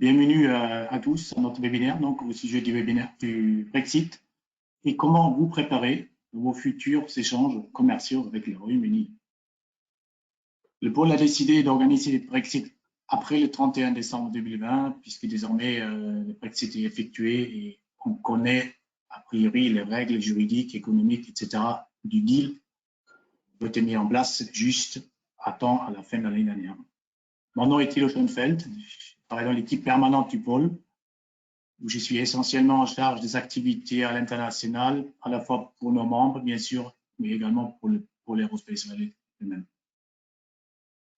Bienvenue à tous à notre webinaire, donc au sujet du webinaire du Brexit et comment vous préparer vos futurs échanges commerciaux avec le Royaume-Uni. Le pôle a décidé d'organiser le Brexit après le 31 décembre 2020, puisque désormais le Brexit est effectué et on connaît a priori les règles juridiques, économiques, etc. du deal qui a été mis en place juste à temps à la fin de l'année dernière. Mon nom est Thilo Schoenfeld, je travaille dans l'équipe permanente du pôle, où je suis essentiellement en charge des activités à l'international, à la fois pour nos membres, bien sûr, mais également pour l'Aerospace Valley eux-mêmes.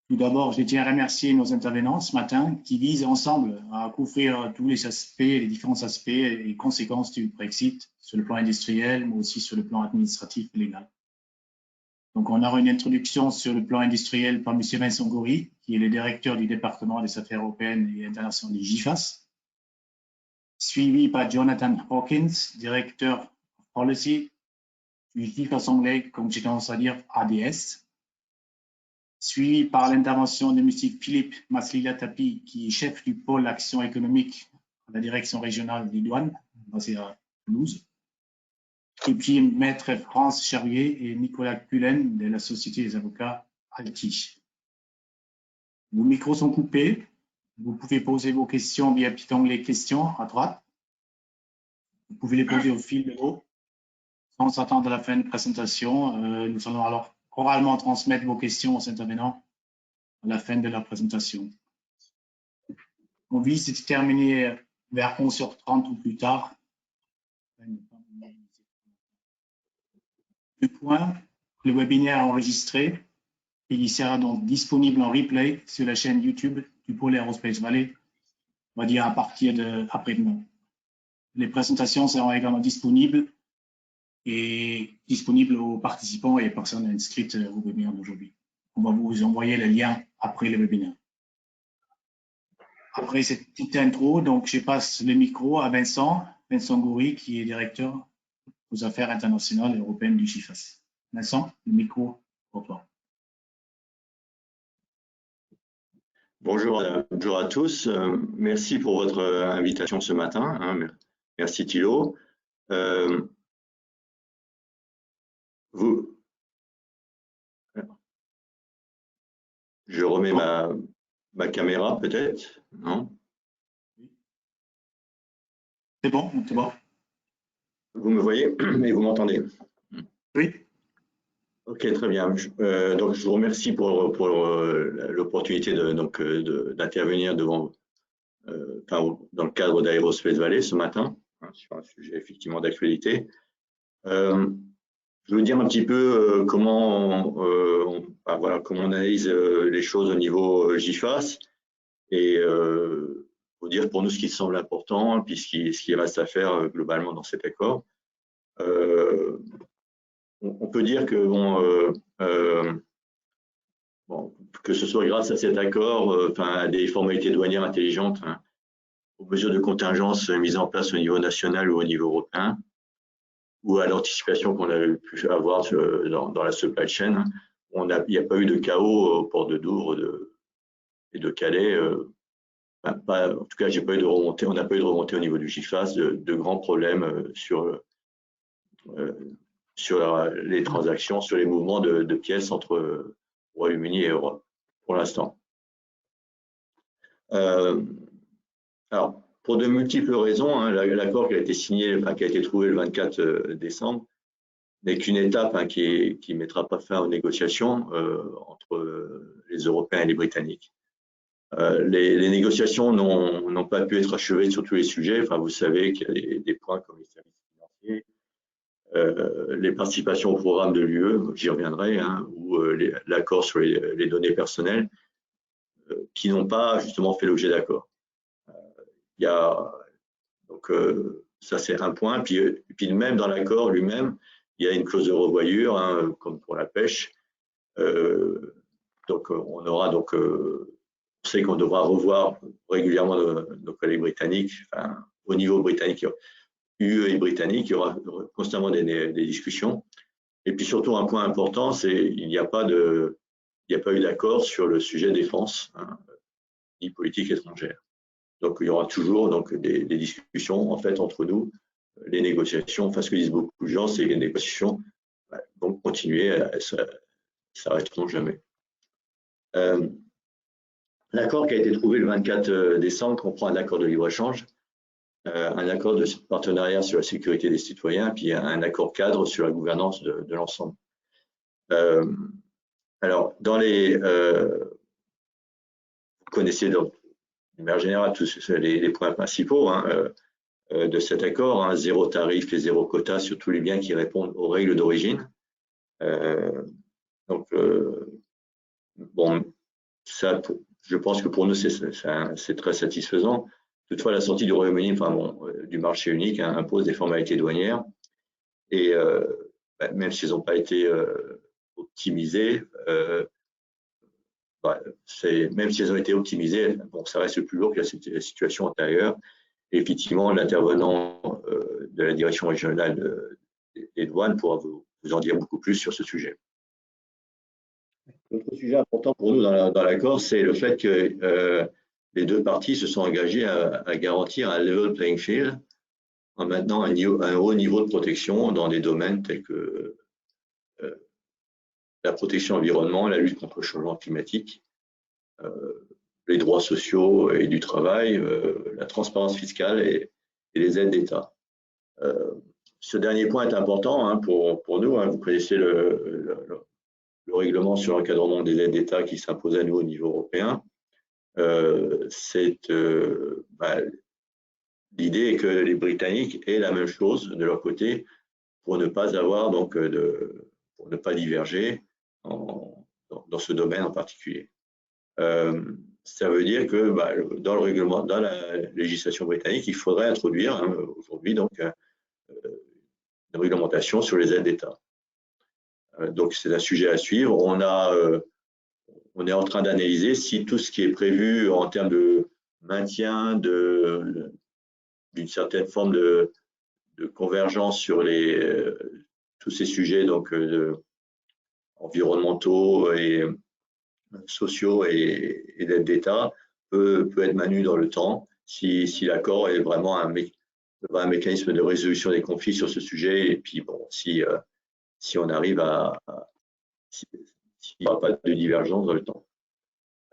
Tout d'abord, je tiens à remercier nos intervenants ce matin qui visent ensemble à couvrir tous les aspects, les différents aspects et conséquences du Brexit sur le plan industriel, mais aussi sur le plan administratif et légal. Donc, on aura une introduction sur le plan industriel par M. Vincent Goury, qui est le directeur du département des affaires européennes et internationales du GIFAS, suivi par Jonathan Hawkins, directeur of Policy du GIFAS anglais, comme j'ai tendance à dire ADS, suivi par l'intervention de M. Philippe Maslila-Tapi, qui est chef du pôle action économique à la direction régionale des douanes, basée à Toulouse, et puis Maître France Charrier et Nicolas Cullen de la Société des avocats Alti. Vos micros sont coupés. Vous pouvez poser vos questions via petit onglet questions à droite. Vous pouvez les poser au fil de l'eau sans attendre la fin de la présentation. Nous allons alors oralement transmettre vos questions aux intervenants à la fin de la présentation. On vise de terminer vers 11h30 ou plus tard. Le point, le webinaire enregistré et il sera donc disponible en replay sur la chaîne YouTube du pôle Aerospace Valley, on va dire à partir d'après-demain. Les présentations seront également disponibles aux participants et personnes inscrites au webinaire d'aujourd'hui. On va vous envoyer le lien après le webinaire. Après cette petite intro, donc je passe le micro à Vincent Goury, qui est directeur aux affaires internationales et européennes du GIFAS. Vincent, le micro pour toi. Bonjour à tous. Merci pour votre invitation ce matin. Merci Thilo. Je remets ma caméra peut-être, non? C'est bon, c'est bon. Vous me voyez et vous m'entendez? Oui. Ok, très bien. Donc, je vous remercie pour l'opportunité d'intervenir devant, dans le cadre d'Aerospace Valley ce matin, sur un sujet effectivement d'actualité. Je vais vous dire un petit peu comment on analyse les choses au niveau GIFAS et vous dire pour nous ce qui semble important, puis ce qui reste à faire globalement dans cet accord. On peut dire que que ce soit grâce à cet accord, à des formalités douanières intelligentes, aux mesures de contingence mises en place au niveau national ou au niveau européen, ou à l'anticipation qu'on avait pu avoir dans la supply chain, il n'y a pas eu de chaos au port de Douvres et de Calais. En tout cas, on n'a pas eu de remontée au niveau du GIFAS, de grands problèmes sur les transactions, sur les mouvements de pièces entre Royaume-Uni et Europe, pour l'instant. Alors, pour de multiples raisons, l'accord qui a été signé, qui a été trouvé le 24 décembre, n'est qu'une étape qui ne mettra pas fin aux négociations entre les Européens et les Britanniques. Les négociations n'ont pas pu être achevées sur tous les sujets. Vous savez qu'il y a des points comme les services financiers, les participations au programme de l'UE, j'y reviendrai, ou l'accord sur les données personnelles, qui n'ont pas justement fait l'objet d'accord. Donc ça c'est un point. Puis même dans l'accord lui-même, il y a une clause de revoyure, comme pour la pêche. Donc on sait qu'on devra revoir régulièrement nos collègues britanniques, au niveau britannique, UE et britannique, il y aura constamment des discussions. Et puis surtout, un point important, c'est qu'il n'y a pas eu d'accord sur le sujet défense, ni politique étrangère. Donc, il y aura toujours donc, des discussions en fait entre nous. Les négociations, enfin, ce que disent beaucoup de gens, c'est que les négociations vont continuer, elles ne s'arrêteront jamais. L'accord qui a été trouvé le 24 décembre comprend un accord de libre-échange, un accord de partenariat sur la sécurité des citoyens, puis un accord cadre sur la gouvernance de l'ensemble. Alors, dans les, vous connaissez donc, de manière générale tous les points principaux de cet accord, zéro tarif et zéro quota sur tous les biens qui répondent aux règles d'origine. Donc, bon, ça, je pense que pour nous, c'est très satisfaisant. Toutefois, la sortie du Royaume-Uni, enfin bon, du marché unique impose des formalités douanières et même s'ils n'ont pas été optimisées, même si elles ont été optimisées, bon, ça reste plus lourd que la situation antérieure. Et effectivement, l'intervenant de la direction régionale des douanes pourra vous en dire beaucoup plus sur ce sujet. L'autre sujet important pour nous dans l'accord, c'est le fait que les deux parties se sont engagées à garantir un level playing field en maintenant un haut niveau de protection dans des domaines tels que la protection environnement, la lutte contre le changement climatique, les droits sociaux et du travail, la transparence fiscale et les aides d'État. Ce dernier point est important pour nous. Vous connaissez le règlement sur l'encadrement des aides d'État qui s'impose à nous au niveau européen. L'idée est que les Britanniques aient la même chose de leur côté pour ne pas avoir donc pour ne pas diverger dans ce domaine en particulier. Ça veut dire que dans le règlement, dans la législation britannique, il faudrait introduire aujourd'hui donc une réglementation sur les aides d'État. Donc c'est un sujet à suivre. On est en train d'analyser si tout ce qui est prévu en termes de maintien d'une certaine forme de convergence sur tous ces sujets donc environnementaux et sociaux et d'aide d'État peut être maintenu dans le temps si l'accord est vraiment un mécanisme de résolution des conflits sur ce sujet et puis bon si on arrive s'il n'y aura pas de divergence dans le temps.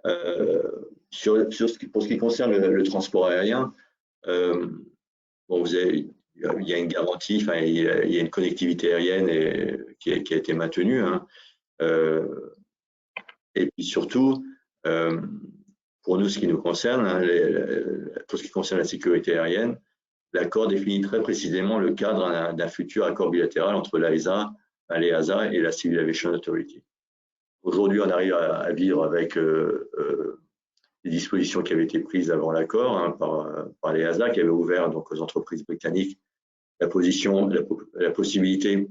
Pour ce qui concerne le transport aérien, bon, il y a une garantie, il y a une connectivité aérienne qui a été maintenue. Et puis surtout, pour nous, ce qui nous concerne, pour ce qui concerne la sécurité aérienne, l'accord définit très précisément le cadre d'un futur accord bilatéral entre l'AESA, l'EASA et la Civil Aviation Authority. Aujourd'hui, on arrive à vivre avec les dispositions qui avaient été prises avant l'accord par l'EASA, qui avait ouvert donc aux entreprises britanniques la possibilité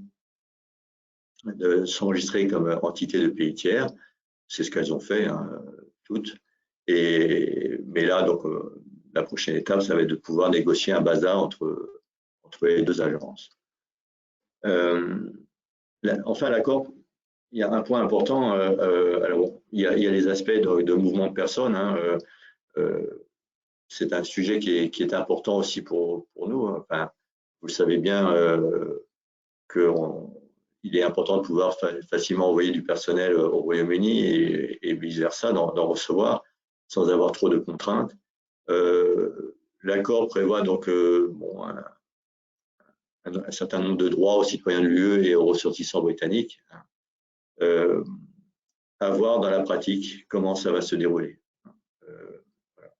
de s'enregistrer comme entité de pays tiers. C'est ce qu'elles ont fait toutes. Mais là, donc, la prochaine étape, ça va être de pouvoir négocier un bazar entre les deux agences. Enfin, l'accord, il y a un point important. Alors, il y a les aspects de mouvement de personnes. C'est un sujet qui est important aussi pour nous. Enfin, vous le savez bien qu'il est important de pouvoir facilement envoyer du personnel au Royaume-Uni et vice-versa, d'en recevoir sans avoir trop de contraintes. L'accord prévoit donc un certain nombre de droits aux citoyens de l'UE et aux ressortissants britanniques. À voir dans la pratique comment ça va se dérouler. Voilà.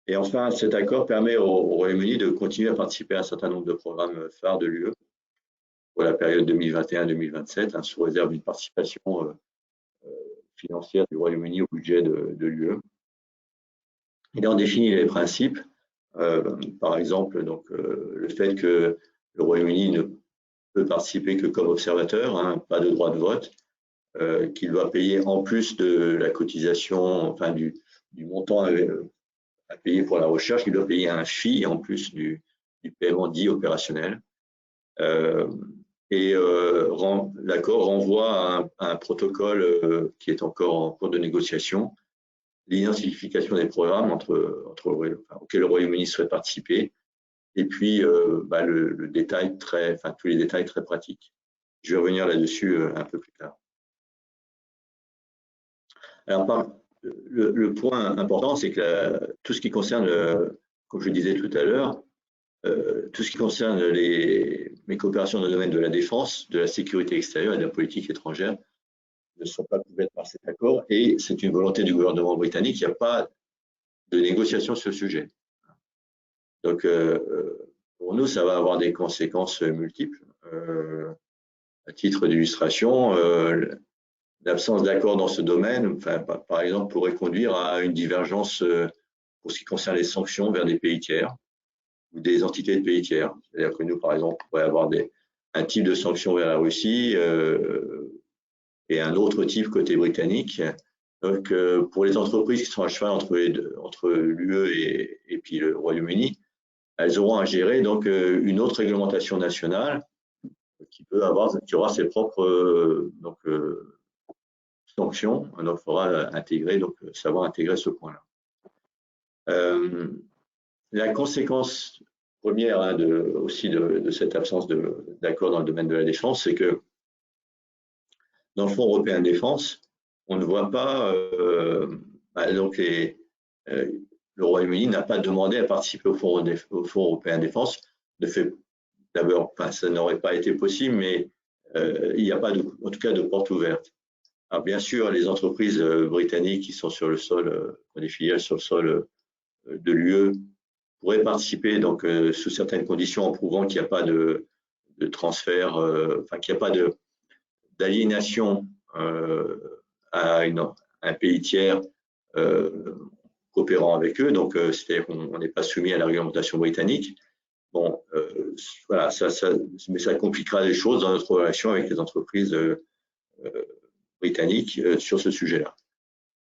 Et enfin, cet accord permet au Royaume-Uni de continuer à participer à un certain nombre de programmes phares de l'UE pour la période 2021-2027, sous réserve d'une participation financière du Royaume-Uni au budget de l'UE. Il en définit les principes, par exemple donc, le fait que le Royaume-Uni ne peut participer que comme observateur, pas de droit de vote, qu'il doit payer en plus de la cotisation, enfin du montant à payer pour la recherche, il doit payer un fee en plus du paiement dit opérationnel. L'accord renvoie à un protocole qui est encore en cours de négociation l'identification des programmes auxquels le Royaume-Uni souhaite participer, et puis le détail tous les détails très pratiques. Je vais revenir là-dessus un peu plus tard. Alors, le point important, c'est que tout ce qui concerne, comme je disais tout à l'heure, tout ce qui concerne mes coopérations dans le domaine de la défense, de la sécurité extérieure et de la politique étrangère ne sont pas couvertes par cet accord, et c'est une volonté du gouvernement britannique. Il n'y a pas de négociation sur ce sujet. Donc, pour nous, ça va avoir des conséquences multiples. À titre d'illustration, l'absence d'accord dans ce domaine, par exemple, pourrait conduire à une divergence pour ce qui concerne les sanctions vers des pays tiers ou des entités de pays tiers. C'est-à-dire que nous, par exemple, on pourrait avoir un type de sanctions vers la Russie et un autre type côté britannique. Donc, pour les entreprises qui sont à cheval entre l'UE et puis le Royaume-Uni, elles auront à gérer donc une autre réglementation nationale qui aura ses propres sanctions. Donc, il faudra savoir intégrer ce point-là. La conséquence première aussi de cette absence d'accord dans le domaine de la défense, c'est que dans le Fonds européen de défense, on ne voit pas, le Royaume-Uni n'a pas demandé à participer au Fonds européen de défense. D'abord, ça n'aurait pas été possible, mais il n'y a pas en tout cas de porte ouverte. Alors bien sûr, les entreprises britanniques qui sont sur le sol, des filiales sur le sol de l'UE, pourraient participer donc sous certaines conditions en prouvant qu'il n'y a pas de transfert, qu'il n'y a pas d'aliénation à un pays tiers coopérant avec eux, donc c'est-à-dire qu'on n'est pas soumis à la réglementation britannique. Bon, voilà, mais ça compliquera les choses dans notre relation avec les entreprises britanniques sur ce sujet-là.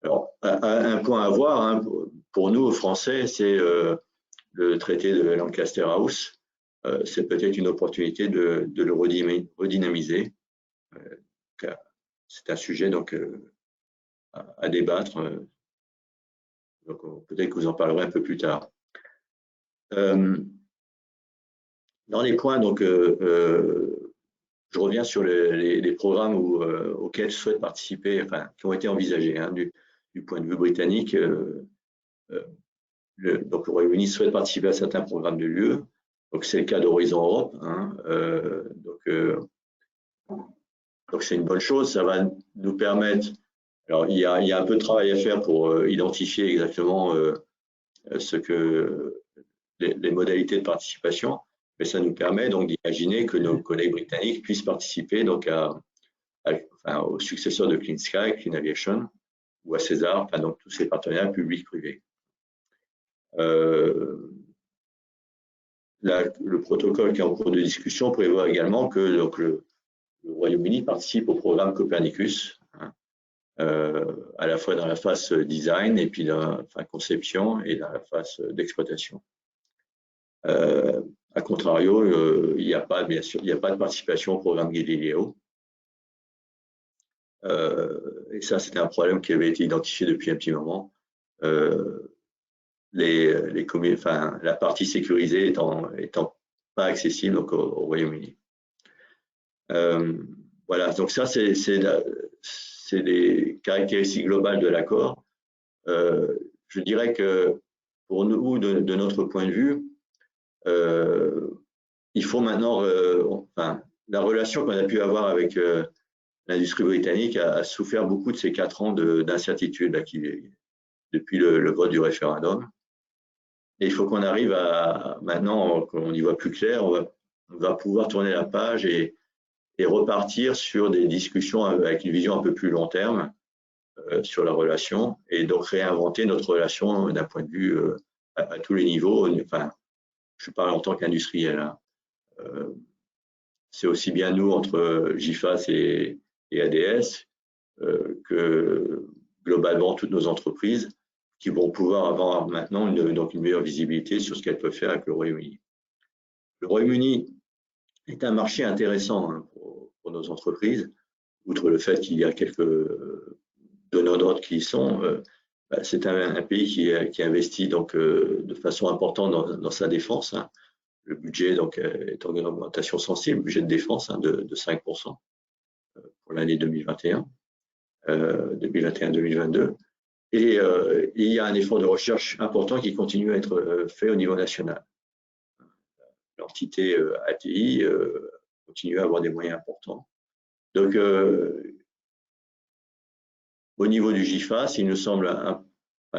Alors, un point à voir hein, pour nous, Français, c'est le traité de Lancaster House. C'est peut-être une opportunité de le redynamiser. C'est un sujet donc à débattre. Donc peut-être que vous en parlerez un peu plus tard. Dans les points, donc, je reviens sur les programmes auxquels je souhaite participer, qui ont été envisagés hein, du point de vue britannique. Donc le Royaume-Uni souhaite participer à certains programmes de l'UE. Donc c'est le cas d'Horizon Europe. Hein, donc c'est une bonne chose. Ça va nous permettre. Alors il y a un peu de travail à faire pour identifier exactement les modalités de participation, mais ça nous permet donc d'imaginer que nos collègues britanniques puissent participer donc aux successeurs de Clean Sky, Clean Aviation ou à César, donc tous ces partenariats publics-privés. Le protocole qui est en cours de discussion prévoit également que donc, le Royaume-Uni participe au programme Copernicus, hein, à la fois dans la phase design et puis dans la conception et dans la phase d'exploitation. A contrario, il n'y a pas, bien sûr, il n'y a pas de participation au programme Galileo. Et ça, c'était un problème qui avait été identifié depuis un petit moment. La partie sécurisée étant pas accessible donc, au Royaume-Uni. Voilà, donc ça, c'est des caractéristiques globales de l'accord. Je dirais que pour nous, de notre point de vue, il faut maintenant, la relation qu'on a pu avoir avec l'industrie britannique a souffert beaucoup de ces 4 ans d'incertitude depuis le vote du référendum. Et il faut qu'on arrive à, maintenant qu'on y voit plus clair, on va pouvoir tourner la page et repartir sur des discussions avec une vision un peu plus long terme sur la relation et donc réinventer notre relation d'un point de vue à tous les niveaux. Enfin, je parle en tant qu'industriel. Hein. C'est aussi bien nous entre GIFAS et ADS que globalement toutes nos entreprises qui vont pouvoir avoir maintenant une meilleure visibilité sur ce qu'elles peuvent faire avec le Royaume-Uni. Le Royaume-Uni est un marché intéressant hein, pour nos entreprises, outre le fait qu'il y a quelques donneurs d'ordre qui y sont. c'est un pays qui investit donc de façon importante dans sa défense. Hein. Le budget donc est en augmentation sensible, le budget de défense de 5% pour l'année 2021, 2021-2022. Et il y a un effort de recherche important qui continue à être fait au niveau national. L'entité ATI continue à avoir des moyens importants. Donc, au niveau du GIFAS, il nous semble,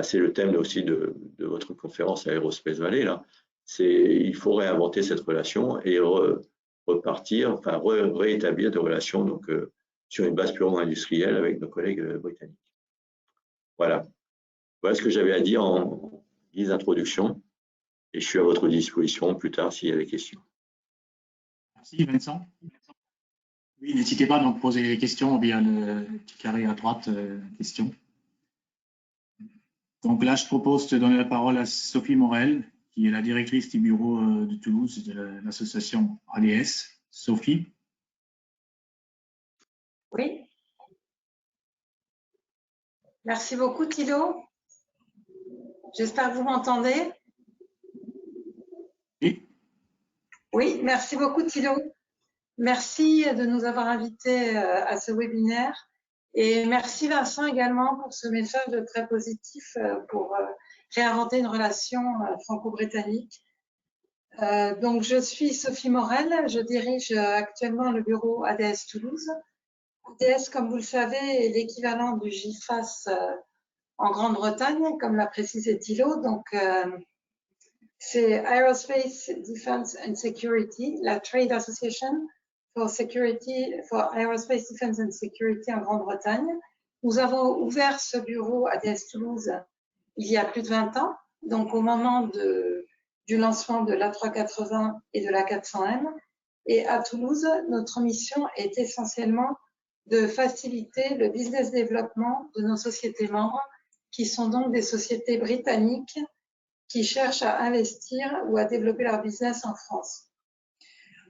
c'est le thème aussi de votre conférence à Aerospace Valley, là, il faut réinventer cette relation et repartir, enfin réétablir des relations donc, sur une base purement industrielle avec nos collègues britanniques. Voilà. Voilà ce que j'avais à dire en guise d'introduction et je suis à votre disposition plus tard s'il y a des questions. Merci Vincent. Oui, n'hésitez pas donc à poser des questions via le petit carré à droite, questions. Donc là, je propose de donner la parole à Sophie Morel, qui est la directrice du bureau de Toulouse de l'association ADS. Sophie. Oui. Merci beaucoup, Thilo. J'espère que vous m'entendez. Oui. Oui, merci beaucoup, Thilo. Merci de nous avoir invités à ce webinaire. Et merci, Vincent, également pour ce message très positif pour réinventer une relation franco-britannique. Donc, je suis Sophie Morel. Je dirige actuellement le bureau ADS Toulouse. ADS, comme vous le savez, est l'équivalent du GIFAS en Grande-Bretagne, comme l'a précisé Thilo. Donc, c'est Aerospace Defense and Security, la Trade Association for Aerospace Defense and Security en Grande-Bretagne. Nous avons ouvert ce bureau ADS Toulouse il y a plus de 20 ans, donc au moment du lancement de l'A380 et de l'A400M. Et à Toulouse, notre mission est essentiellement de faciliter le business développement de nos sociétés membres, qui sont donc des sociétés britanniques qui cherchent à investir ou à développer leur business en France.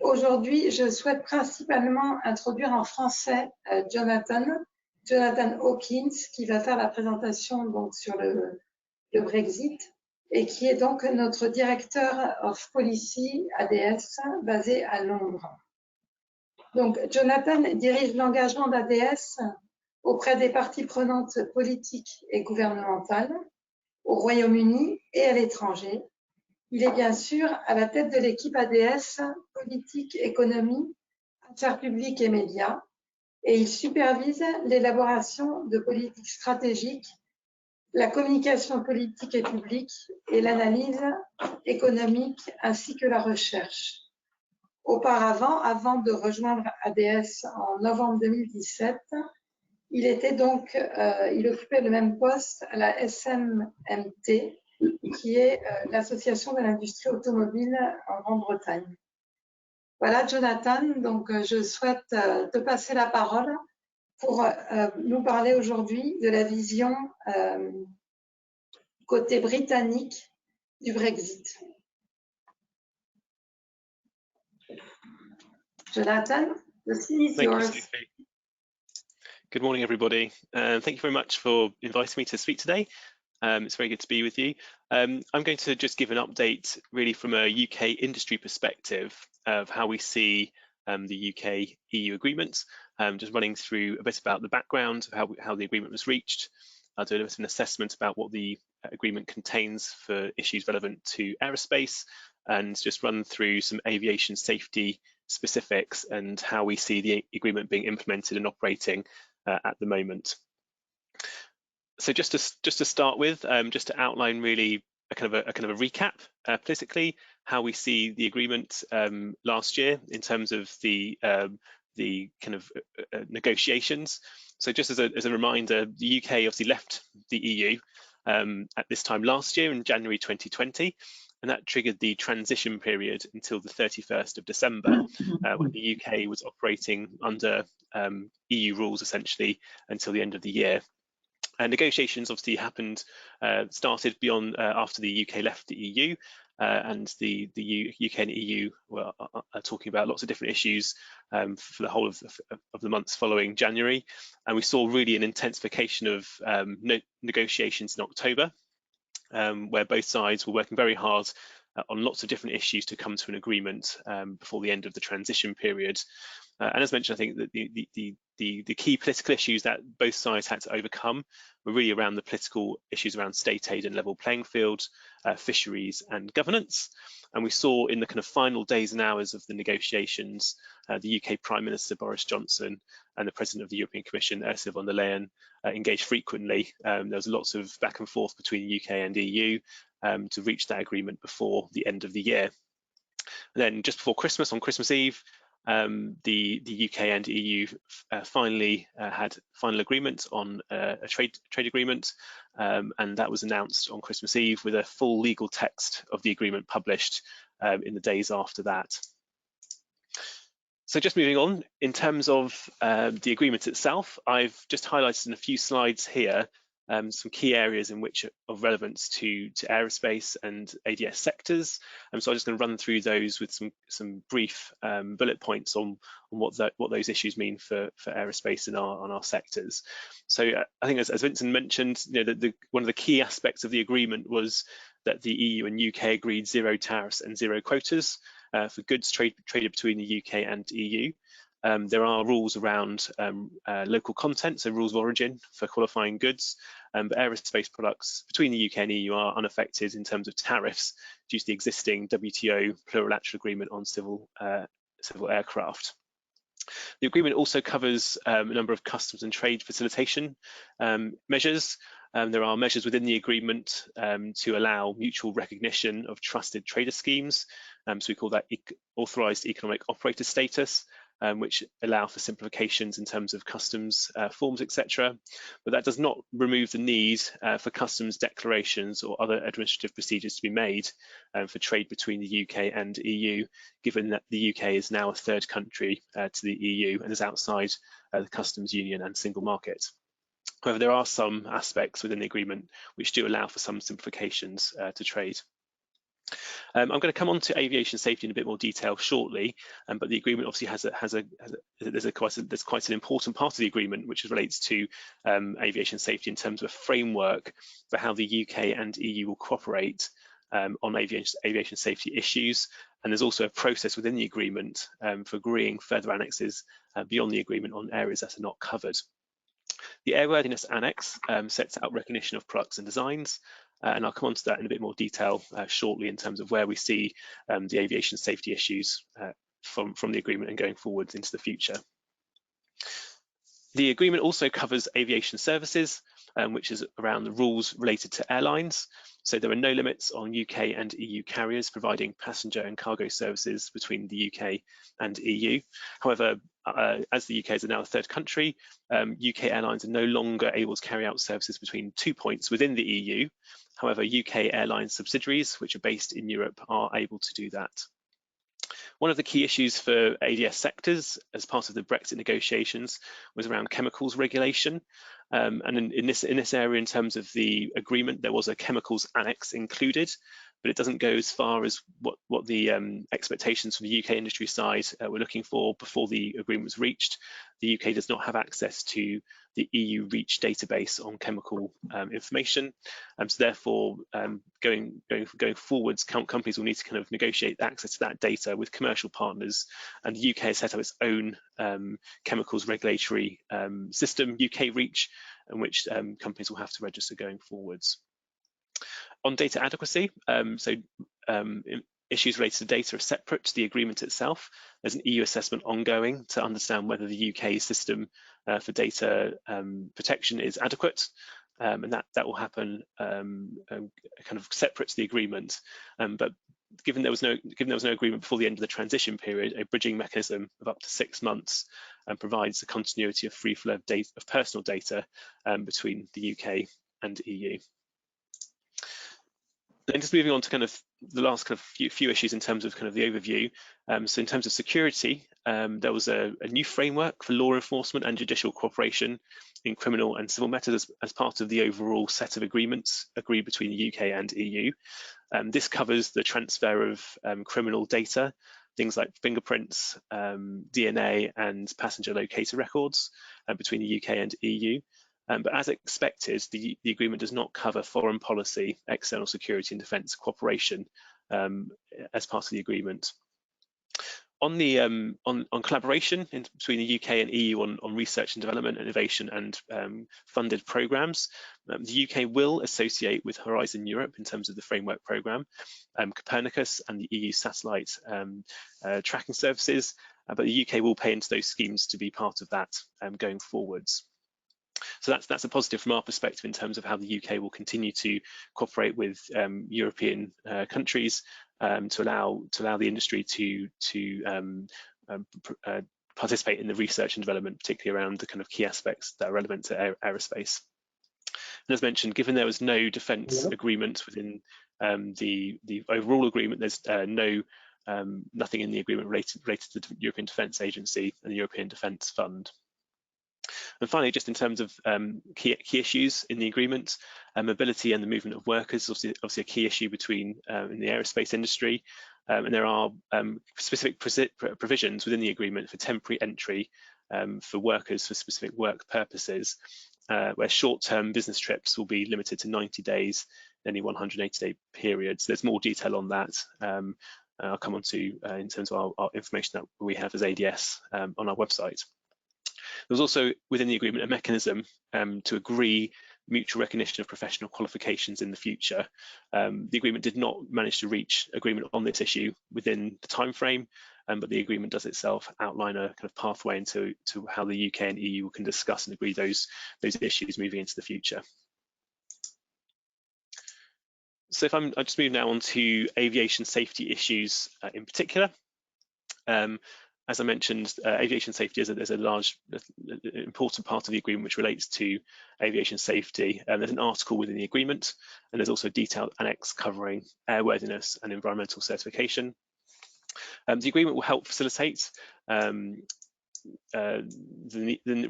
Aujourd'hui, je souhaite principalement introduire en français Jonathan Hawkins, qui va faire la présentation donc, sur le Brexit et qui est donc notre directeur of policy ADS basé à Londres. Donc, Jonathan dirige l'engagement d'ADS auprès des parties prenantes politiques et gouvernementales au Royaume-Uni et à l'étranger. Il est bien sûr à la tête de l'équipe ADS politique, économie, affaires publiques et médias, et il supervise l'élaboration de politiques stratégiques, la communication politique et publique et l'analyse économique ainsi que la recherche. Auparavant, avant de rejoindre ADS en novembre 2017, il occupait le même poste à la SMMT, qui est l'association de l'industrie automobile en Grande-Bretagne. Voilà, Jonathan, donc je souhaite te passer la parole pour nous parler aujourd'hui de la vision côté britannique du Brexit. Jonathan, the scene is yours. Good morning, everybody. Thank you very much for inviting me to speak today. It's very good to be with you. I'm going to just give an update really from a UK industry perspective of how we see the UK-EU agreement, just running through a bit about the background, how the agreement was reached. I'll do a bit of an assessment about what the agreement contains for issues relevant to aerospace, and just run through some aviation safety specifics and how we see the agreement being implemented and operating at the moment. So just to start with, just to outline really a kind of a recap politically, how we see the agreement last year in terms of the kind of negotiations. So just as a reminder, the UK obviously left the EU at this time last year in January 2020, and that triggered the transition period until the 31st of December, when the UK was operating under EU rules essentially until the end of the year. Negotiations obviously started after the UK left the EU, and the UK and EU were talking about lots of different issues for the whole of the months following January, and we saw really an intensification of negotiations in October, where both sides were working very hard on lots of different issues to come to an agreement before the end of the transition period. And as mentioned, I think that the key political issues that both sides had to overcome were really around the political issues around state aid and level playing field, fisheries and governance. And we saw in the kind of final days and hours of the negotiations, the UK Prime Minister Boris Johnson and the President of the European Commission, Ursula von der Leyen, engaged frequently. There was lots of back and forth between the UK and EU to reach that agreement before the end of the year. And then just before Christmas, on Christmas Eve, the UK and EU finally had final agreement on a trade agreement, and that was announced on Christmas Eve with a full legal text of the agreement published in the days after that. So just moving on, in terms of the agreement itself, I've just highlighted in a few slides here some key areas in which of relevance to aerospace and ADS sectors. So I'm just going to run through those with some brief bullet points on what those issues mean for aerospace and on our sectors. So I think as Vincent mentioned, you know, one of the key aspects of the agreement was that the EU and UK agreed zero tariffs and zero quotas for goods traded between the UK and EU. There are rules around local content, so rules of origin for qualifying goods, but aerospace products between the UK and EU are unaffected in terms of tariffs due to the existing WTO plurilateral agreement on civil aircraft. The agreement also covers a number of customs and trade facilitation measures. There are measures within the agreement to allow mutual recognition of trusted trader schemes. So we call that authorised economic operator status, which allow for simplifications in terms of customs forms, etc. But that does not remove the need for customs declarations or other administrative procedures to be made for trade between the UK and EU, given that the UK is now a third country to the EU and is outside the customs union and single market. However, there are some aspects within the agreement which do allow for some simplifications to trade. I'm going to come on to aviation safety in a bit more detail shortly, but the agreement obviously there's quite an important part of the agreement which relates to aviation safety in terms of a framework for how the UK and EU will cooperate on aviation safety issues. And there's also a process within the agreement for agreeing further annexes beyond the agreement on areas that are not covered. The Airworthiness Annex sets out recognition of products and designs, and I'll come on to that in a bit more detail shortly in terms of where we see the aviation safety issues from the agreement and going forwards into the future. The agreement also covers aviation services, which is around the rules related to airlines. So there are no limits on UK and EU carriers providing passenger and cargo services between the UK and EU. However, as the UK is now a third country, UK airlines are no longer able to carry out services between 2 points within the EU. However, UK airline subsidiaries, which are based in Europe, are able to do that. One of the key issues for ADS sectors as part of the Brexit negotiations was around chemicals regulation. And in this area, in terms of the agreement, there was a chemicals annex included, but it doesn't go as far as what the expectations from the UK industry side were looking for before the agreement was reached. The UK does not have access to the EU REACH database on chemical information. So therefore, going forwards, companies will need to kind of negotiate access to that data with commercial partners. And the UK has set up its own chemicals regulatory system, UK REACH, in which companies will have to register going forwards. On data adequacy, issues related to data are separate to the agreement itself. There's an EU assessment ongoing to understand whether the UK system for data protection is adequate, and that will happen kind of separate to the agreement. But given there was no agreement before the end of the transition period, a bridging mechanism of up to 6 months provides the continuity of free flow of personal data between the UK and EU. Then just moving on to kind of the last kind of few issues in terms of kind of the overview. So in terms of security, there was a new framework for law enforcement and judicial cooperation in criminal and civil matters as part of the overall set of agreements agreed between the UK and EU. This covers the transfer of criminal data, things like fingerprints, DNA and passenger locator records between the UK and EU. But as expected, the agreement does not cover foreign policy, external security and defence cooperation as part of the agreement. On the on collaboration between the UK and EU on research and development, innovation and funded programmes, the UK will associate with Horizon Europe in terms of the framework programme, Copernicus and the EU satellite tracking services, but the UK will pay into those schemes to be part of that going forwards. So that's a positive from our perspective in terms of how the UK will continue to cooperate with European countries to allow the industry to participate in the research and development, particularly around the kind of key aspects that are relevant to aerospace. And as mentioned, given there was no defence agreement within the overall agreement, there's nothing in the agreement related to the European Defence Agency and the European Defence Fund. And finally, just in terms of key issues in the agreement, mobility and the movement of workers is obviously a key issue between in the aerospace industry, and there are specific provisions within the agreement for temporary entry for workers for specific work purposes, where short-term business trips will be limited to 90 days in any 180-day period. So there's more detail on that. I'll come on to in terms of our information that we have as ADS on our website. There was also within the agreement a mechanism to agree mutual recognition of professional qualifications in the future. The agreement did not manage to reach agreement on this issue within the time frame, but the agreement does itself outline a kind of pathway into how the UK and EU can discuss and agree those issues moving into the future. So if I just move now on to aviation safety issues in particular. As I mentioned, aviation safety is a large, important part of the agreement which relates to aviation safety. There's an article within the agreement, and there's also a detailed annex covering airworthiness and environmental certification. The agreement will help facilitate the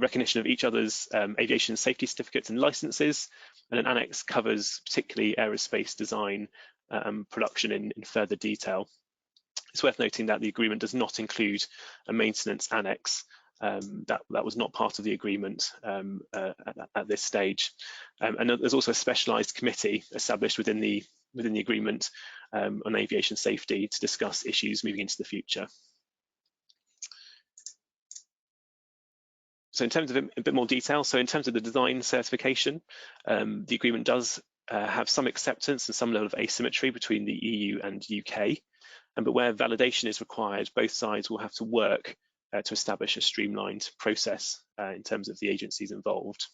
recognition of each other's aviation safety certificates and licenses, and an annex covers particularly aerospace design and production in further detail. It's worth noting that the agreement does not include a maintenance annex. That was not part of the agreement at this stage. And there's also a specialised committee established within the agreement on aviation safety to discuss issues moving into the future. So in terms of a bit more detail, so in terms of the design certification, the agreement does have some acceptance and some level of asymmetry between the EU and UK. But where validation is required, both sides will have to work to establish a streamlined process in terms of the agencies involved.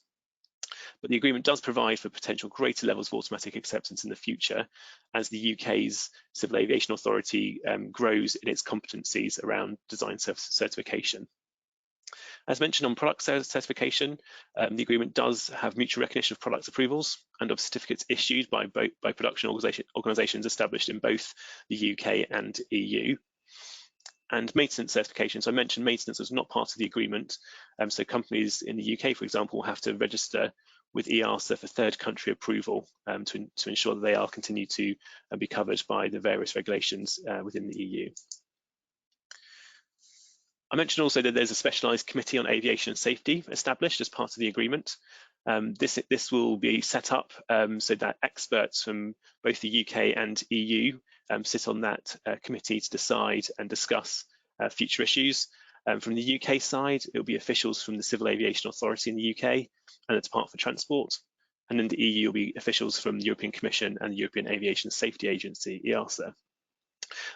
But the agreement does provide for potential greater levels of automatic acceptance in the future as the UK's Civil Aviation Authority grows in its competencies around design certification. As mentioned on product certification, the agreement does have mutual recognition of product approvals and of certificates issued by production organisations established in both the UK and EU. And maintenance certification, so I mentioned maintenance was not part of the agreement, so companies in the UK, for example, have to register with EASA for third country approval to ensure that they are continue to be covered by the various regulations within the EU. I mentioned also that there's a specialised committee on aviation safety established as part of the agreement. This will be set up so that experts from both the UK and EU sit on that committee to decide and discuss future issues. From the UK side, it will be officials from the Civil Aviation Authority in the UK and the Department for Transport. And in the EU will be officials from the European Commission and the European Aviation Safety Agency, EASA.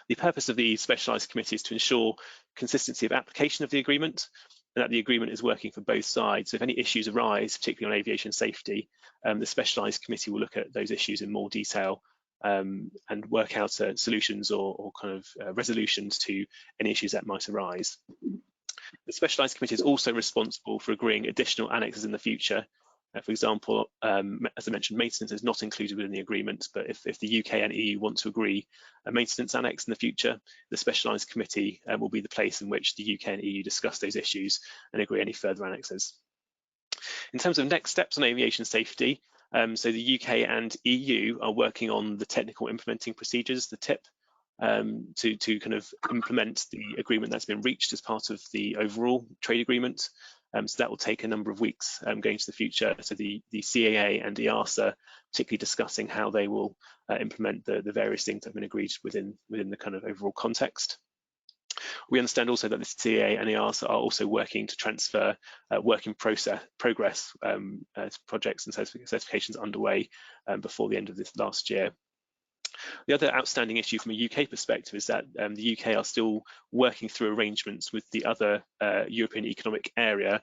The purpose of the specialised committee is to ensure consistency of application of the agreement and that the agreement is working for both sides. So if any issues arise, particularly on aviation safety, the specialised committee will look at those issues in more detail and work out solutions or kind of resolutions to any issues that might arise. The specialised committee is also responsible for agreeing additional annexes in the future. For example, as I mentioned, maintenance is not included within the agreement, but if the UK and EU want to agree a maintenance annex in the future, the specialised committee will be the place in which the UK and EU discuss those issues and agree any further annexes. In terms of next steps on aviation safety, so the UK and EU are working on the technical implementing procedures, the TIP, to kind of implement the agreement that's been reached as part of the overall trade agreement. So that will take a number of weeks going into the future. So the CAA and EASA particularly discussing how they will implement the various things that have been agreed within the kind of overall context. We understand also that the CAA and EASA are also working to transfer work in progress projects and certifications underway before the end of this last year. The other outstanding issue from a UK perspective is that the UK are still working through arrangements with the other European Economic Area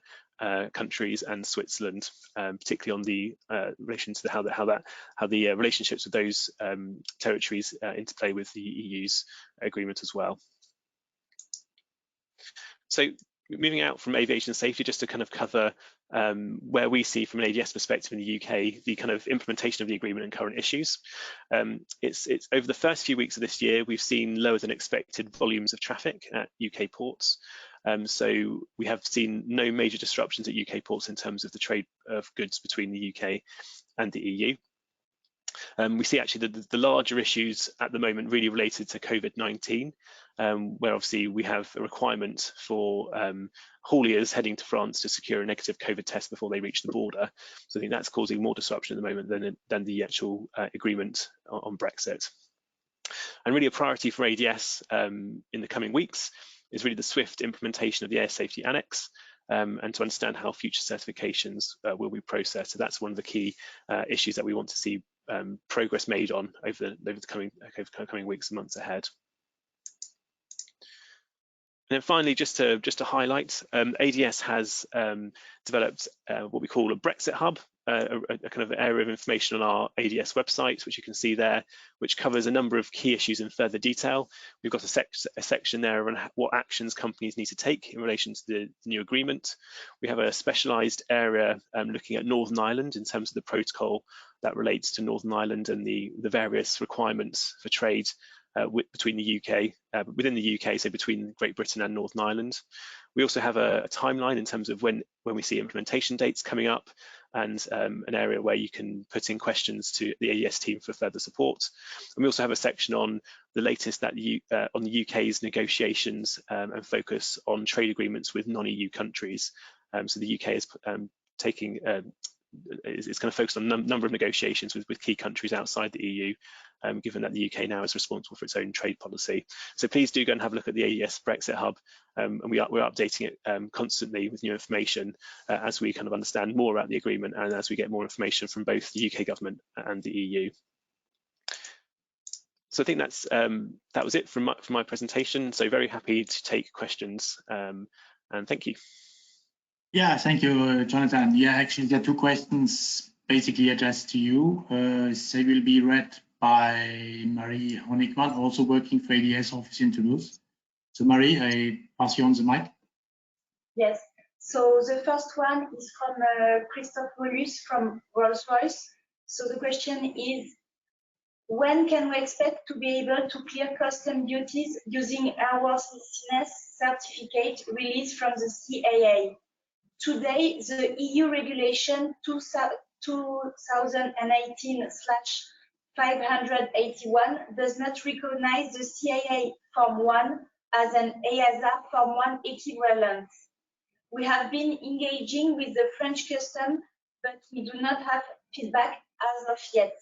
countries and Switzerland, particularly on the relation to how the relationships with those territories interplay with the EU's agreement as well. So moving out from aviation safety, just to kind of cover where we see from an ADS perspective in the UK, the kind of implementation of the agreement and current issues. It's over the first few weeks of this year, we've seen lower than expected volumes of traffic at UK ports. So we have seen no major disruptions at UK ports in terms of the trade of goods between the UK and the EU. We see actually the larger issues at the moment really related to COVID-19, where obviously we have a requirement for hauliers heading to France to secure a negative COVID test before they reach the border. So I think that's causing more disruption at the moment than the actual agreement on Brexit. And really a priority for ADS in the coming weeks is really the swift implementation of the Air Safety Annex, and to understand how future certifications will be processed. So that's one of the key issues that we want to see progress made on over the coming weeks and months ahead. And then finally, just to highlight, ADS has developed what we call a Brexit hub, a kind of area of information on our ADS website, which you can see there, which covers a number of key issues in further detail. We've got a section there on what actions companies need to take in relation to the new agreement. We have a specialised area looking at Northern Ireland in terms of the protocol that relates to Northern Ireland and the various requirements for trade between the UK, within the UK, so between Great Britain and Northern Ireland. We also have a timeline in terms of when we see implementation dates coming up, and an area where you can put in questions to the ADS team for further support. And we also have a section on the latest on the UK's negotiations and focus on trade agreements with non-EU countries. So the UK is taking is kind of focused on a number of negotiations with key countries outside the EU, given that the UK now is responsible for its own trade policy. So please do go and have a look at the ADS Brexit Hub, and we're updating it constantly with new information as we kind of understand more about the agreement and as we get more information from both the UK government and the EU. So I think that was it from my presentation. So very happy to take questions, and thank you. Yeah, thank you, Jonathan. Yeah, actually, there are two questions basically addressed to you. They will be read by Marie Honigman, also working for ADS office in Toulouse. So Marie, I pass you on the mic. Yes, so the first one is from Christophe Mollus from Rolls-Royce. So the question is, when can we expect to be able to clear custom duties using airworthiness certificate released from the CAA? Today, the EU regulation 2018/581 does not recognize the CAA Form 1 as an EASA Form 1 equivalent. We have been engaging with the French custom, but we do not have feedback as of yet.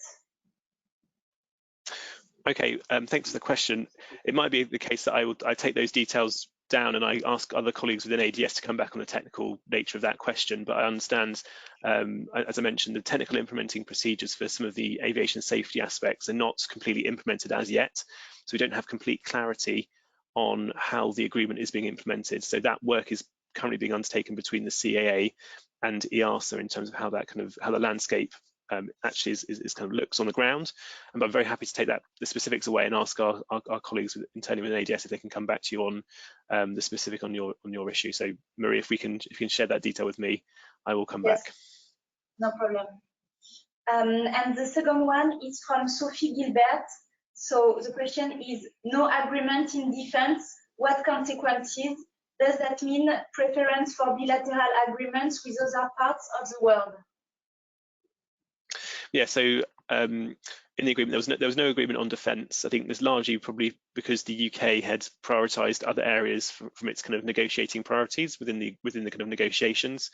Okay, thanks for the question. It might be the case that I take those details down and I ask other colleagues within ADS to come back on the technical nature of that question, but I understand, as I mentioned, the technical implementing procedures for some of the aviation safety aspects are not completely implemented as yet, so we don't have complete clarity on how the agreement is being implemented. So that work is currently being undertaken between the CAA and EASA in terms of how the landscape actually is kind of looks on the ground. And I'm very happy to take the specifics away and ask our colleagues internally within ADS if they can come back to you on the specific on your issue. So Marie, if you can share that detail with me, I will come back. No problem. And the second one is from Sophie Gilbert. So the question is, no agreement in defense, what consequences? Does that mean preference for bilateral agreements with other parts of the world? Yeah, so in the agreement, there was no agreement on defence. I think there's largely probably because the UK had prioritised other areas from its kind of negotiating priorities within the kind of negotiations.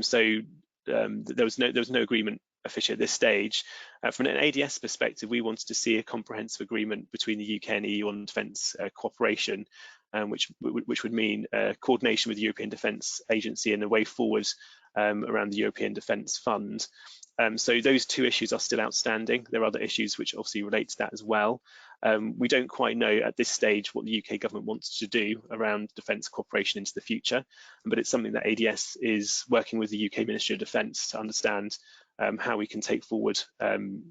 So there was no agreement officially at this stage. From an ADS perspective, we wanted to see a comprehensive agreement between the UK and EU on defence cooperation, which would mean coordination with the European Defence Agency and a way forward around the European Defence Fund. So those two issues are still outstanding. There are other issues which obviously relate to that as well. We don't quite know at this stage what the UK government wants to do around defence cooperation into the future, but it's something that ADS is working with the UK Ministry of Defence to understand how we can take forward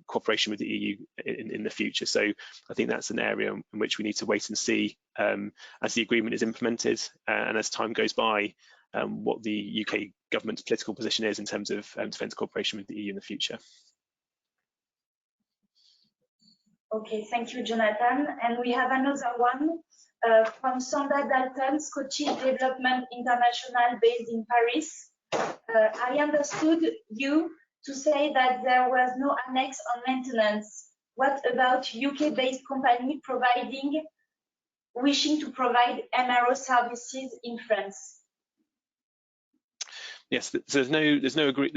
cooperation with the EU in the future. So I think that's an area in which we need to wait and see as the agreement is implemented and as time goes by, what the UK government's political position is in terms of defence cooperation with the EU in the future. Okay, thank you, Jonathan. And we have another one from Sanda Dalton, Scottish Development International based in Paris. I understood you to say that there was no annex on maintenance. What about UK-based company wishing to provide MRO services in France? Yes, so there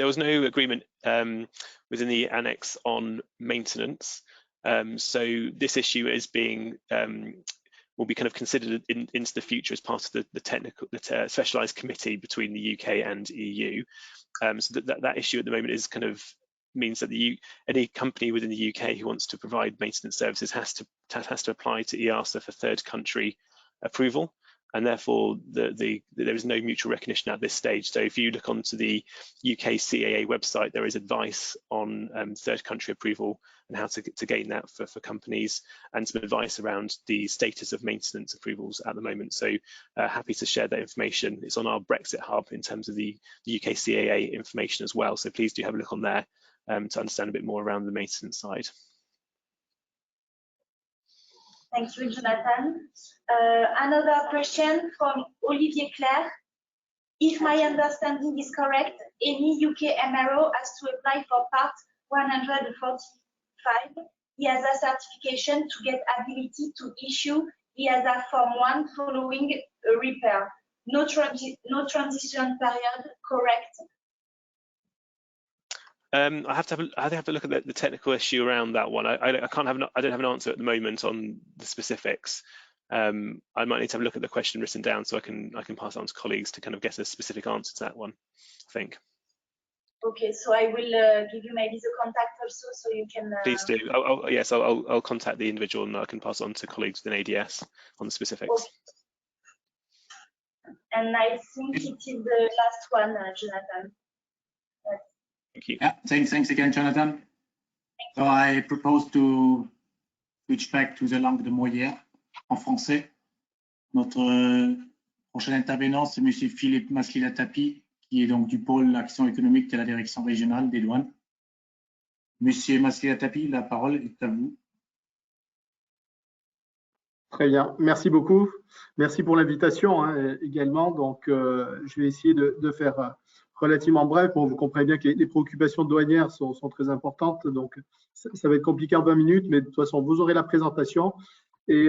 was no agreement within the annex on maintenance. So this issue is will be kind of considered into the future as part of the specialised committee between the UK and EU. So that issue at the moment is kind of means that any company within the UK who wants to provide maintenance services has to apply to EASA for third country approval. And therefore, there is no mutual recognition at this stage. So if you look onto the UK CAA website, there is advice on third country approval and how to gain that for companies, and some advice around the status of maintenance approvals at the moment. So happy to share that information. It's on our Brexit hub in terms of the UK CAA information as well. So please do have a look on there to understand a bit more around the maintenance side. Thank you, Jonathan. Another question from Olivier Claire. If my understanding is correct, any UK MRO has to apply for Part 145 EASA certification to get ability to issue EASA Form 1 following a repair. No transition period, correct? I have to look at the technical issue around that one. I don't have an answer at the moment on the specifics. I might need to have a look at the question written down so I can pass it on to colleagues to kind of get a specific answer to that one, I think. Okay, so I will give you maybe the contact also, so you can. Please do. Yes, I'll contact the individual and I can pass it on to colleagues within ADS on the specifics. Okay. And I think it is the last one, Jonathan. Thank you. Yeah, thanks again, Jonathan. So I propose to switch back to the langue de Molière en français. Notre prochain intervenant, c'est Monsieur Philippe Masquila-Tapie, qui est donc du pôle Action économique de la Direction régionale des douanes. Monsieur Masquila-Tapie, la parole est à vous. Très bien, merci beaucoup. Merci pour l'invitation également. Donc, je vais essayer de faire relativement bref. Bon, vous comprenez bien que les préoccupations douanières sont très importantes, donc ça va être compliqué en 20 minutes, mais de toute façon, vous aurez la présentation et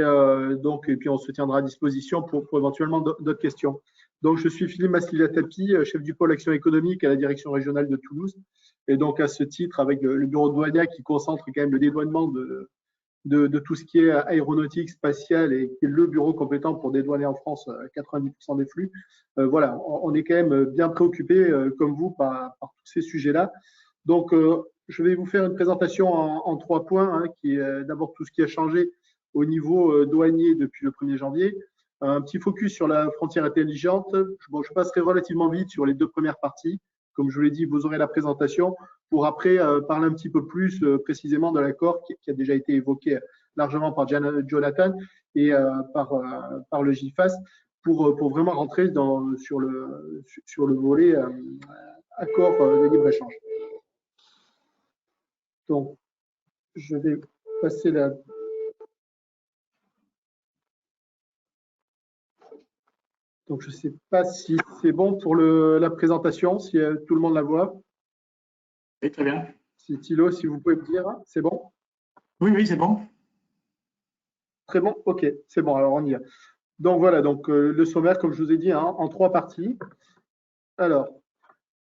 puis on se tiendra à disposition pour éventuellement d'autres questions. Donc, je suis Philippe Masquila-Tapie, chef du pôle Action économique à la Direction régionale de Toulouse. Et donc, à ce titre, avec le bureau de douanière qui concentre quand même le dédouanement de tout ce qui est aéronautique, spatiale et qui est le bureau compétent pour dédouaner en France 90% des flux. Voilà, on est quand même bien préoccupé comme vous par tous ces sujets-là. Donc, je vais vous faire une présentation en 3 points, qui est d'abord tout ce qui a changé au niveau douanier depuis le 1er janvier. Un petit focus sur la frontière intelligente. Je passerai relativement vite sur les 2 premières parties. Comme je vous l'ai dit, vous aurez la présentation pour après parler un petit peu plus précisément de l'accord qui a déjà été évoqué largement par Jonathan et par le GIFAS pour vraiment rentrer sur le volet accord de libre-échange. Donc, je vais passer la… Donc, je ne sais pas si c'est bon pour la présentation, si tout le monde la voit. Oui, très bien. Si Thilo, si vous pouvez me dire, c'est bon? Oui, oui, c'est bon. Très bon, ok, c'est bon, alors on y va. Donc voilà, donc le sommaire, comme je vous ai dit, hein, en 3 parties. Alors,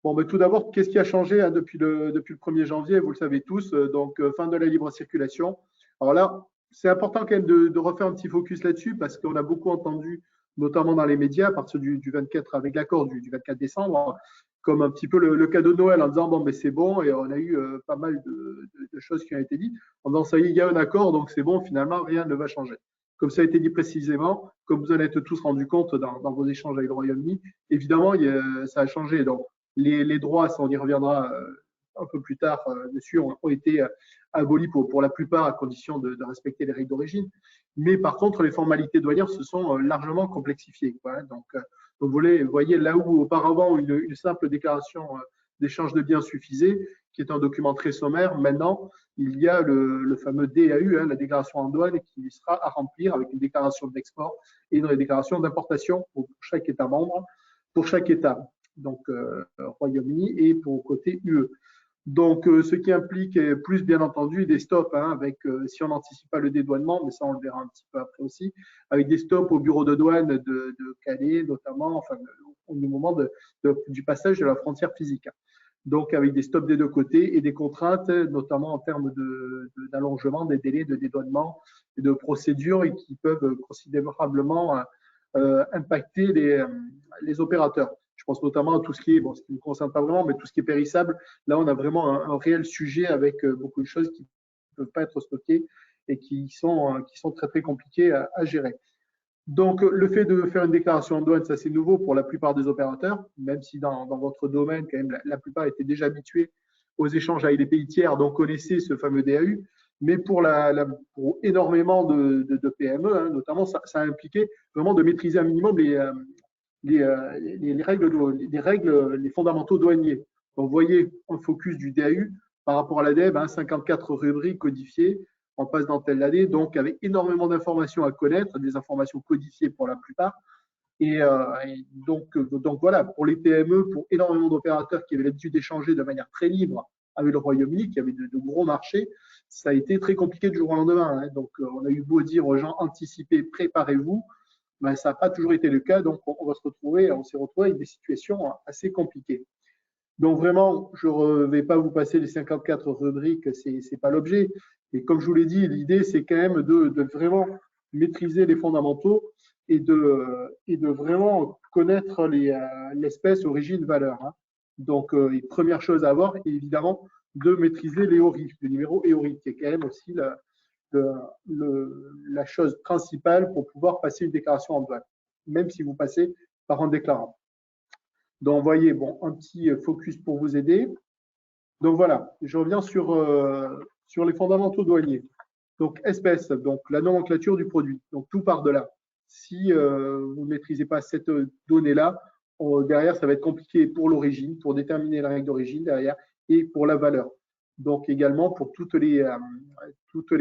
bon, ben, tout d'abord, qu'est-ce qui a changé hein, depuis le 1er janvier? Vous le savez tous, donc fin de la libre circulation. Alors là, c'est important quand même de refaire un petit focus là-dessus parce qu'on a beaucoup entendu, notamment dans les médias, à partir du 24, avec l'accord du 24 décembre, comme un petit peu le cadeau de Noël en disant bon, ben c'est bon, et on a eu pas mal de choses qui ont été dites en disant ça y est, il y a un accord, donc c'est bon, finalement, rien ne va changer. Comme ça a été dit précisément, comme vous en êtes tous rendu compte dans vos échanges avec le Royaume-Uni, évidemment, ça a changé. Donc, les droits, ça on y reviendra un peu plus tard dessus, ont été abolis pour la plupart à condition de respecter les règles d'origine. Mais par contre, les formalités douanières se sont largement complexifiées. Quoi. Donc, vous voyez, là où auparavant une simple déclaration d'échange de biens suffisait, qui est un document très sommaire, maintenant, il y a le fameux DAU, hein, la déclaration en douane, qui sera à remplir avec une déclaration d'export et une déclaration d'importation pour chaque État membre, pour chaque État, donc Royaume-Uni et pour côté UE. Donc, ce qui implique plus, bien entendu, des stops, hein, avec, si on n'anticipe pas le dédouanement, mais ça, on le verra un petit peu après aussi, avec des stops au bureau de douane de Calais, notamment, enfin, au moment du passage de la frontière physique. Donc, avec des stops des deux côtés et des contraintes, notamment en termes d'allongement des délais de dédouanement et de procédures et qui peuvent considérablement impacter les opérateurs. Je pense notamment à tout ce qui est, bon, ce qui ne me concerne pas vraiment, mais tout ce qui est périssable. Là, on a vraiment un réel sujet avec beaucoup de choses qui ne peuvent pas être stockées et qui sont très, très compliquées à gérer. Donc, le fait de faire une déclaration en douane, ça c'est nouveau pour la plupart des opérateurs, même si dans votre domaine, quand même, la plupart étaient déjà habitués aux échanges avec les pays tiers, donc connaissaient ce fameux DAU. Mais pour énormément de PME, hein, notamment, ça a impliqué vraiment de maîtriser un minimum les règles, les fondamentaux douaniers. Donc, vous voyez un focus du DAU par rapport à l'ADEB, hein, 54 rubriques codifiées, on passe dans telle année, donc avec énormément d'informations à connaître, des informations codifiées pour la plupart. Et donc voilà, pour les PME, pour énormément d'opérateurs qui avaient l'habitude d'échanger de manière très libre avec le Royaume-Uni, qui avait de gros marchés, ça a été très compliqué du jour au lendemain. Hein. Donc on a eu beau dire aux gens, anticipez, préparez-vous, ben, ça n'a pas toujours été le cas. Donc on s'est retrouvé avec des situations assez compliquées. Donc vraiment, je ne vais pas vous passer les 54 rubriques, ce n'est pas l'objet. Et comme je vous l'ai dit, l'idée, c'est quand même de vraiment maîtriser les fondamentaux et de vraiment connaître l'espèce, origine, valeur. Hein. Donc, première chose à avoir, évidemment, de maîtriser les ORI, le numéro EORI, qui est quand même aussi la chose principale pour pouvoir passer une déclaration en douane, même si vous passez par un déclarant. Donc, vous voyez, bon, un petit focus pour vous aider. Donc, voilà, je reviens sur les fondamentaux douaniers. Donc, espèce, donc la nomenclature du produit. Donc, tout part de là. Si vous ne maîtrisez pas cette donnée-là, derrière, ça va être compliqué pour l'origine, pour déterminer la règle d'origine derrière, et pour la valeur. Donc, également pour toutes les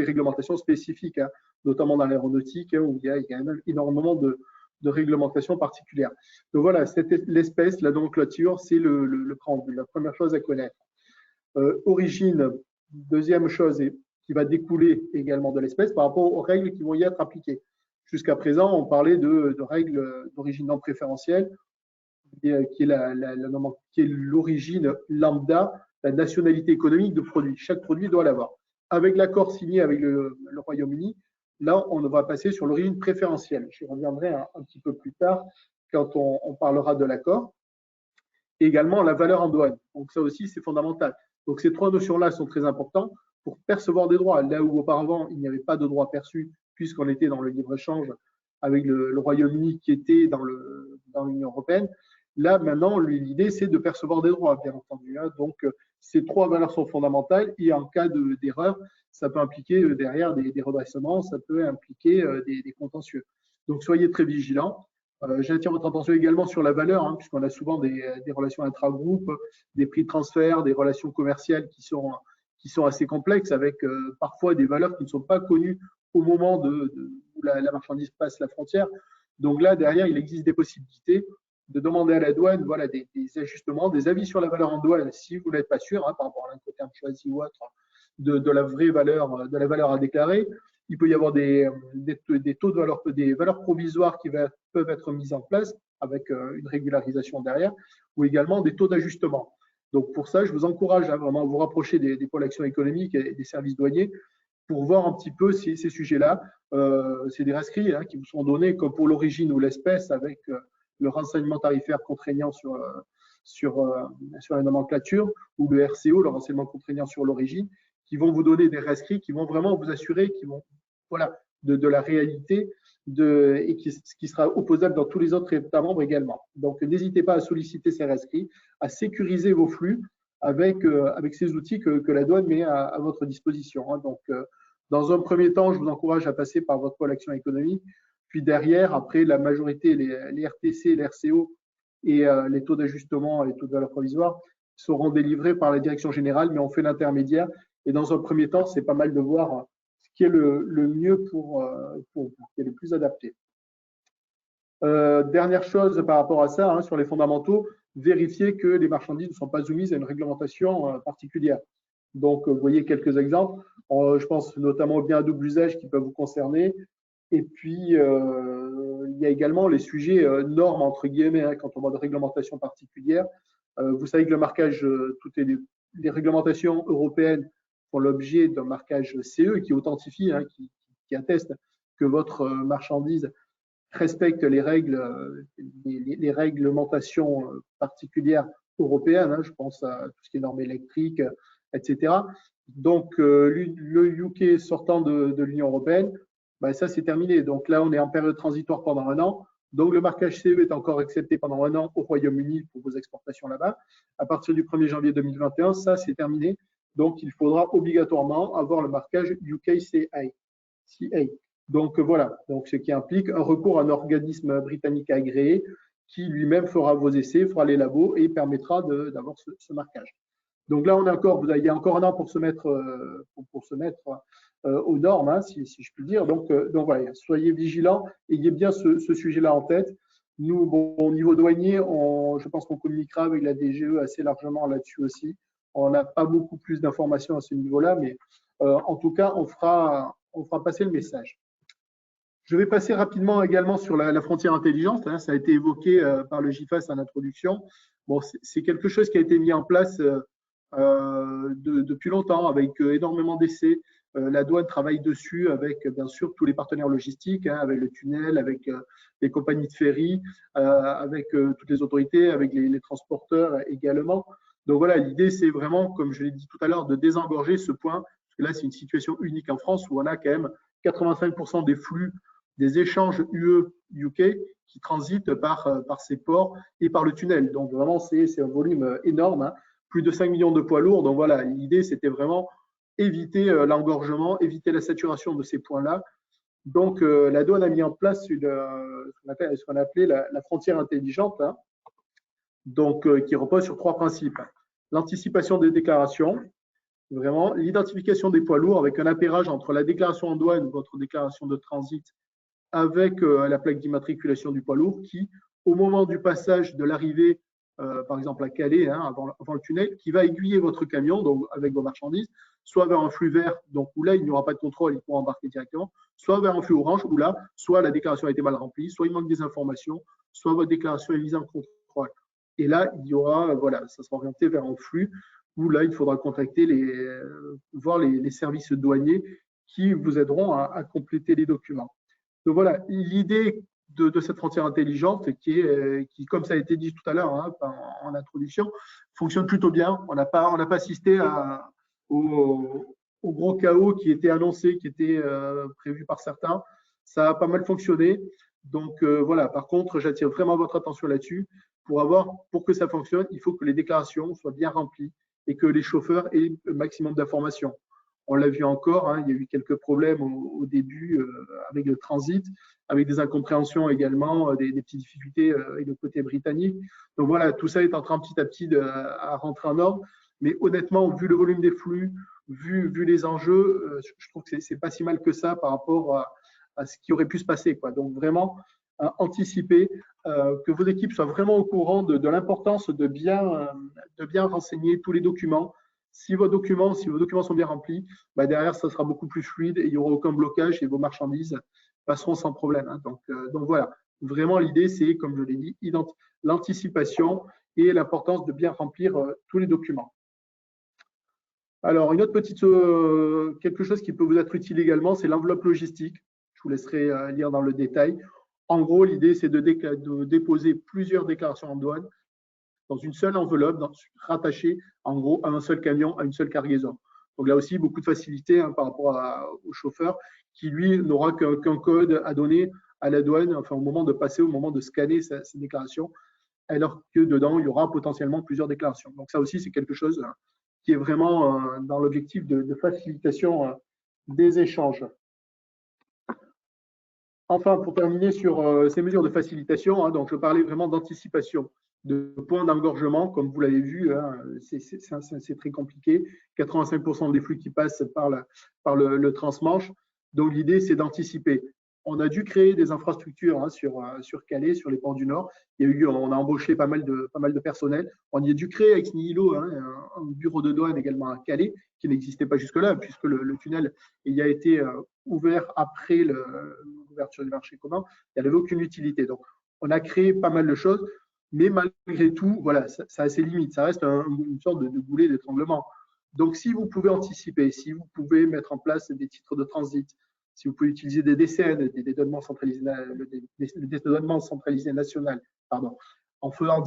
réglementations spécifiques, hein, notamment dans l'aéronautique, hein, où il y a quand même énormément de réglementation particulière. Donc voilà, l'espèce, la nomenclature, c'est le préambule, la première chose à connaître. Origine, deuxième chose qui va découler également de l'espèce par rapport aux règles qui vont y être appliquées. Jusqu'à présent, on parlait de règles d'origine non préférentielle, qui est l'origine lambda, la nationalité économique de produit. Chaque produit doit l'avoir. Avec l'accord signé avec le Royaume-Uni, là, on va passer sur l'origine préférentielle. J'y reviendrai un petit peu plus tard quand on parlera de l'accord. Également, la valeur en douane. Donc, ça aussi, c'est fondamental. Donc, ces trois notions-là sont très importantes pour percevoir des droits. Là où auparavant, il n'y avait pas de droits perçus, puisqu'on était dans le libre-échange avec le Royaume-Uni qui était dans l'Union européenne. Là, maintenant, l'idée, c'est de percevoir des droits, bien entendu. Hein. Donc, ces trois valeurs sont fondamentales et en cas d'erreur, ça peut impliquer derrière des redressements, ça peut impliquer des contentieux. Donc, soyez très vigilants. J'attire votre attention également sur la valeur, hein, puisqu'on a souvent des relations intra-groupes, des prix de transfert, des relations commerciales qui sont assez complexes, avec parfois des valeurs qui ne sont pas connues au moment où la marchandise passe la frontière. Donc là, derrière, il existe des possibilités de demander à la douane voilà, des ajustements, des avis sur la valeur en douane si vous n'êtes pas sûr par rapport à l'incoterm choisi ou autre de la vraie valeur, de la valeur à déclarer. Il peut y avoir des taux de valeur, des valeurs provisoires qui peuvent être mises en place avec une régularisation derrière, ou également des taux d'ajustement. Donc pour ça, je vous encourage à vraiment vous rapprocher des pôles action économique et des services douaniers pour voir un petit peu ces sujets-là. C'est des rescrits qui vous sont donnés comme pour l'origine ou l'espèce avec le renseignement tarifaire contraignant sur la nomenclature, ou le RCO, le renseignement contraignant sur l'origine, qui vont vous donner des rescrits qui vont vraiment vous assurer voilà, de la réalité et qui sera opposable dans tous les autres États membres également. Donc, n'hésitez pas à solliciter ces rescrits, à sécuriser vos flux avec ces outils que la douane met à votre disposition. Donc, dans un premier temps, je vous encourage à passer par votre pôle action économique, puis derrière, après, la majorité, les RTC, les RCO et les taux d'ajustement, les taux de valeur provisoire seront délivrés par la direction générale, mais on fait l'intermédiaire. Et dans un premier temps, c'est pas mal de voir ce qui est le mieux pour qui est le plus adapté. Dernière chose par rapport à ça, sur les fondamentaux, vérifier que les marchandises ne sont pas soumises à une réglementation particulière. Donc, vous voyez quelques exemples. Je pense notamment aux biens à double usage qui peuvent vous concerner. Et puis, il y a également les sujets normes, entre guillemets, quand on parle de réglementation particulière. Vous savez que le marquage, toutes les réglementations européennes font l'objet d'un marquage CE qui authentifie, qui atteste que votre marchandise respecte les règles, les réglementations particulières européennes. Je pense à tout ce qui est normes électriques, etc. Donc, le UK sortant de l'Union européenne, ça c'est terminé. Donc là, on est en période transitoire pendant 1 an. Donc, le marquage CE est encore accepté pendant 1 an au Royaume-Uni pour vos exportations là-bas. À partir du 1er janvier 2021, ça c'est terminé. Donc, il faudra obligatoirement avoir le marquage UKCA. Donc, voilà. Donc, ce qui implique un recours à un organisme britannique agréé qui lui-même fera vos essais, fera les labos et permettra d'avoir ce marquage. Donc là, il y a encore 1 an pour se mettre, aux normes, si je puis dire. Donc voilà, soyez vigilants, ayez bien ce sujet-là en tête. Nous, au niveau douanier, je pense qu'on communiquera avec la DGE assez largement là-dessus aussi. On n'a pas beaucoup plus d'informations à ce niveau-là, mais en tout cas, on fera passer le message. Je vais passer rapidement également sur la frontière intelligente. Ça a été évoqué par le GIFAS en introduction. Bon, c'est quelque chose qui a été mis en place depuis longtemps avec énormément d'essais. La douane travaille dessus avec bien sûr tous les partenaires logistiques, avec le tunnel, avec les compagnies de ferry, avec toutes les autorités, avec les transporteurs également. Donc voilà, l'idée c'est vraiment, comme je l'ai dit tout à l'heure, de désengorger ce point, parce que là c'est une situation unique en France où on a quand même 85% des flux des échanges UE-UK qui transitent par ces ports et par le tunnel. Donc vraiment c'est un volume énorme, plus de 5 millions de poids lourds. Donc voilà, l'idée c'était vraiment éviter l'engorgement, éviter la saturation de ces points-là. Donc la douane a mis en place ce qu'on appelait la frontière intelligente, donc qui repose sur 3 principes. L'anticipation des déclarations, vraiment l'identification des poids lourds avec un appairage entre la déclaration en douane, votre déclaration de transit, avec la plaque d'immatriculation du poids lourd qui, au moment du passage de l'arrivée, par exemple à Calais, avant le tunnel, qui va aiguiller votre camion, donc avec vos marchandises, soit vers un flux vert, donc où là il n'y aura pas de contrôle, il pourra embarquer directement, soit vers un flux orange, où là, soit la déclaration a été mal remplie, soit il manque des informations, soit votre déclaration est mise en contrôle. Et là, il y aura, voilà, ça sera orienté vers un flux où là, il faudra contacter voir les services douaniers qui vous aideront à compléter les documents. Donc voilà, l'idée de cette frontière intelligente qui, comme ça a été dit tout à l'heure en introduction, fonctionne plutôt bien. On n'a pas assisté au gros chaos qui était annoncé, qui était prévu par certains. Ça a pas mal fonctionné. Donc voilà, par contre, j'attire vraiment votre attention là-dessus. Pour que ça fonctionne, il faut que les déclarations soient bien remplies et que les chauffeurs aient le maximum d'informations. On l'a vu encore, il y a eu quelques problèmes au début avec le transit, avec des incompréhensions également, des petites difficultés avec le côté britannique. Donc voilà, tout ça est en train petit à petit à rentrer en ordre. Mais honnêtement, vu le volume des flux, vu les enjeux, je trouve que c'est pas si mal que ça par rapport à ce qui aurait pu se passer, quoi. Donc vraiment, anticiper, que vos équipes soient vraiment au courant de l'importance de bien renseigner tous les documents. Si vos documents sont bien remplis, bah derrière, ça sera beaucoup plus fluide et il n'y aura aucun blocage et vos marchandises passeront sans problème. Hein. Donc voilà, vraiment l'idée, c'est, comme je l'ai dit, l'anticipation et l'importance de bien remplir tous les documents. Alors, une autre petite, quelque chose qui peut vous être utile également, c'est l'enveloppe logistique. Je vous laisserai lire dans le détail. En gros, l'idée, c'est de déposer plusieurs déclarations en douane dans une seule enveloppe, rattachée en gros à un seul camion, à une seule cargaison. Donc là aussi, beaucoup de facilité hein, par rapport au chauffeur qui, lui, n'aura qu'un code à donner à la douane, enfin au moment de passer, au moment de scanner ces déclarations, alors que dedans, il y aura potentiellement plusieurs déclarations. Donc ça aussi, c'est quelque chose qui est vraiment dans l'objectif de facilitation des échanges. Enfin, pour terminer sur ces mesures de facilitation, hein, donc je parlais vraiment d'anticipation, de points d'engorgement, comme vous l'avez vu, hein, c'est très compliqué. 85% des flux qui passent par le transmanche. Donc l'idée, c'est d'anticiper. On a dû créer des infrastructures hein, sur Calais, sur les ports du Nord. On a embauché pas mal de personnel. On y a dû créer avec Nihilo hein, un bureau de douane également à Calais, qui n'existait pas jusque-là, puisque le tunnel il a été ouvert après l'ouverture du marché commun. Il n'y avait aucune utilité. Donc, on a créé pas mal de choses, mais malgré tout, voilà, ça a ses limites. Ça reste une sorte de goulet d'étranglement. Donc, si vous pouvez anticiper, si vous pouvez mettre en place des titres de transit, si vous pouvez utiliser des DCN, des dédouanements centralisés, le dédouanement centralisé national, pardon, en faisant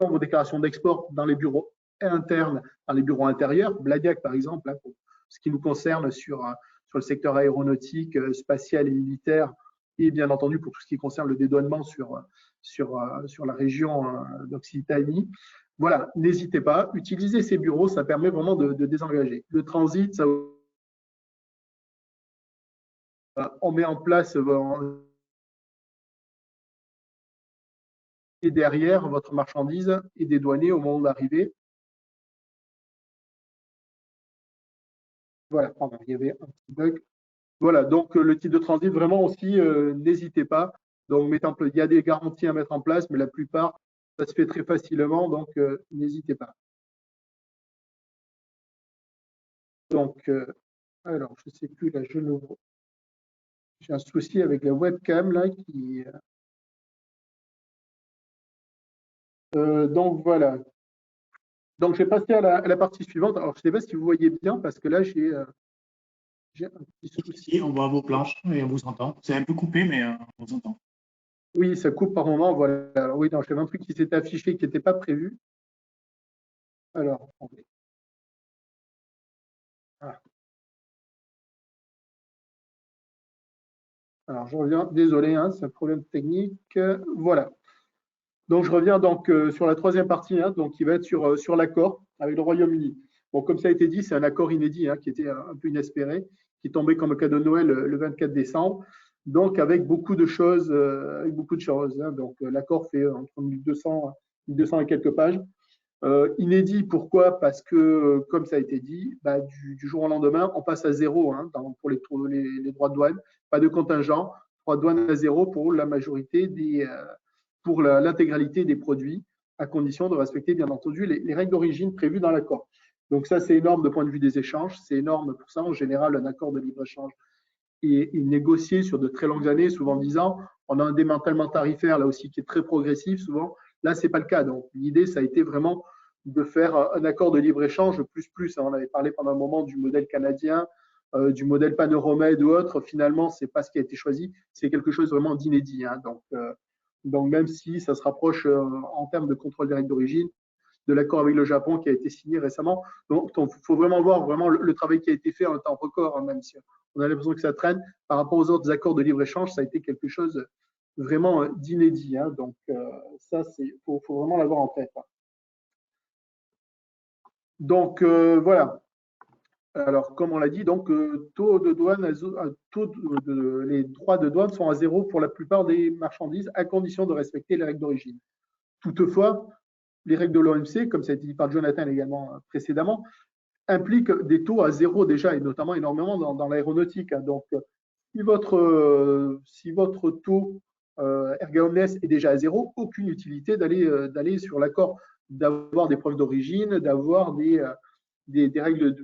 vos déclarations d'export dans les bureaux internes, dans les bureaux intérieurs, Bladiac par exemple, hein, pour ce qui nous concerne sur le secteur aéronautique, spatial et militaire, et bien entendu pour tout ce qui concerne le dédouanement sur la région d'Occitanie. Voilà, n'hésitez pas, utilisez ces bureaux, ça permet vraiment de désengager. Le transit, ça on met en place et derrière votre marchandise est dédouanée au moment d'arriver. Voilà, pardon, il y avait un petit bug. Voilà, donc le titre de transit, vraiment aussi, n'hésitez pas. Donc, il y a des garanties à mettre en place, mais la plupart, ça se fait très facilement, donc n'hésitez pas. Donc, alors, je ne sais plus, là, j'ai un souci avec la webcam, là, qui… donc, voilà. Donc, je vais passer à la partie suivante. Alors, je ne sais pas si vous voyez bien, parce que là, j'ai un petit souci. Ici, on voit vos planches et on vous entend. C'est un peu coupé, mais on vous entend. Oui, ça coupe par moment. Voilà. Alors, oui, j'avais un truc qui s'était affiché qui n'était pas prévu. Alors, attendez. Ah. Alors, je reviens. Désolé, hein, c'est un problème technique. Voilà. Donc, je reviens donc sur la troisième partie, hein, donc qui va être sur l'accord avec le Royaume-Uni. Bon, comme ça a été dit, c'est un accord inédit hein, qui était un peu inespéré, qui tombait comme cadeau de Noël le 24 décembre. Donc, avec beaucoup de choses, hein. Donc, l'accord fait entre 1200 et quelques pages. Inédit, pourquoi? Parce que, comme ça a été dit, bah, du jour au lendemain, on passe à zéro hein, pour les droits de douane. Pas de contingent, droits de douane à zéro pour la majorité pour l'intégralité des produits, à condition de respecter, bien entendu, les règles d'origine prévues dans l'accord. Donc ça, c'est énorme de point de vue des échanges. C'est énorme pour ça. En général, un accord de libre-échange est négocié sur de très longues années, souvent 10 ans. On a un démantèlement tarifaire, là aussi, qui est très progressif, souvent. Là, ce n'est pas le cas. Donc, l'idée, ça a été vraiment de faire un accord de libre-échange plus. On avait parlé pendant un moment du modèle canadien, du modèle Pan-Euromed ou autre. Finalement, ce n'est pas ce qui a été choisi. C'est quelque chose vraiment d'inédit. Hein. Donc, même si ça se rapproche en termes de contrôle des règles d'origine de l'accord avec le Japon qui a été signé récemment. Donc, il faut vraiment voir vraiment le travail qui a été fait en un temps record, hein, même si on a l'impression que ça traîne. Par rapport aux autres accords de libre-échange, ça a été quelque chose vraiment d'inédit. Hein. Donc, ça, faut vraiment l'avoir en tête. Hein. Donc, voilà. Alors, comme on l'a dit, donc, taux de douane, les droits de douane sont à zéro pour la plupart des marchandises, à condition de respecter les règles d'origine. Toutefois, les règles de l'OMC, comme ça a été dit par Jonathan également précédemment, impliquent des taux à zéro déjà, et notamment énormément dans l'aéronautique. Donc, si votre taux erga omnes est déjà à 0, aucune utilité d'aller sur l'accord, d'avoir des preuves d'origine, d'avoir des règles,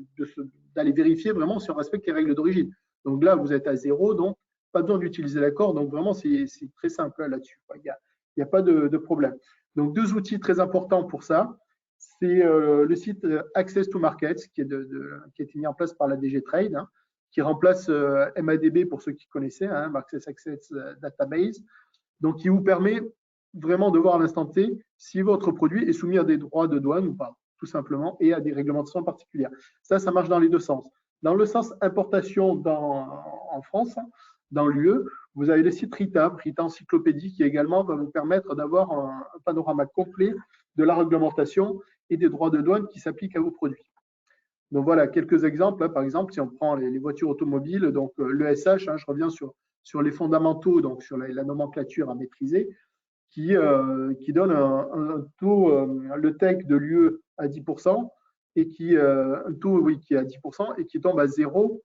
d'aller vérifier vraiment si on respecte les règles d'origine. Donc là, vous êtes à 0, donc pas besoin d'utiliser l'accord. Donc vraiment, c'est très simple là-dessus. Il n'y a pas de problème. Donc 2 outils très importants pour ça. C'est le site Access to Markets qui a été mis en place par la DG Trade, hein, qui remplace MADB pour ceux qui connaissaient, hein, Market Access Database. Donc, qui vous permet vraiment de voir à l'instant T si votre produit est soumis à des droits de douane ou pas, tout simplement, et à des réglementations particulières. Ça marche dans les 2 sens. Dans le sens importation en France, dans l'UE, vous avez le site RITA Encyclopédie, qui également va vous permettre d'avoir un panorama complet de la réglementation et des droits de douane qui s'appliquent à vos produits. Donc voilà, quelques exemples. Hein. Par exemple, si on prend les voitures automobiles, donc l'ESH, hein, je reviens sur les fondamentaux, donc sur la nomenclature à maîtriser, qui donne un taux, le TEC de l'UE à 10%, et un taux qui est à 10% et qui tombe à 0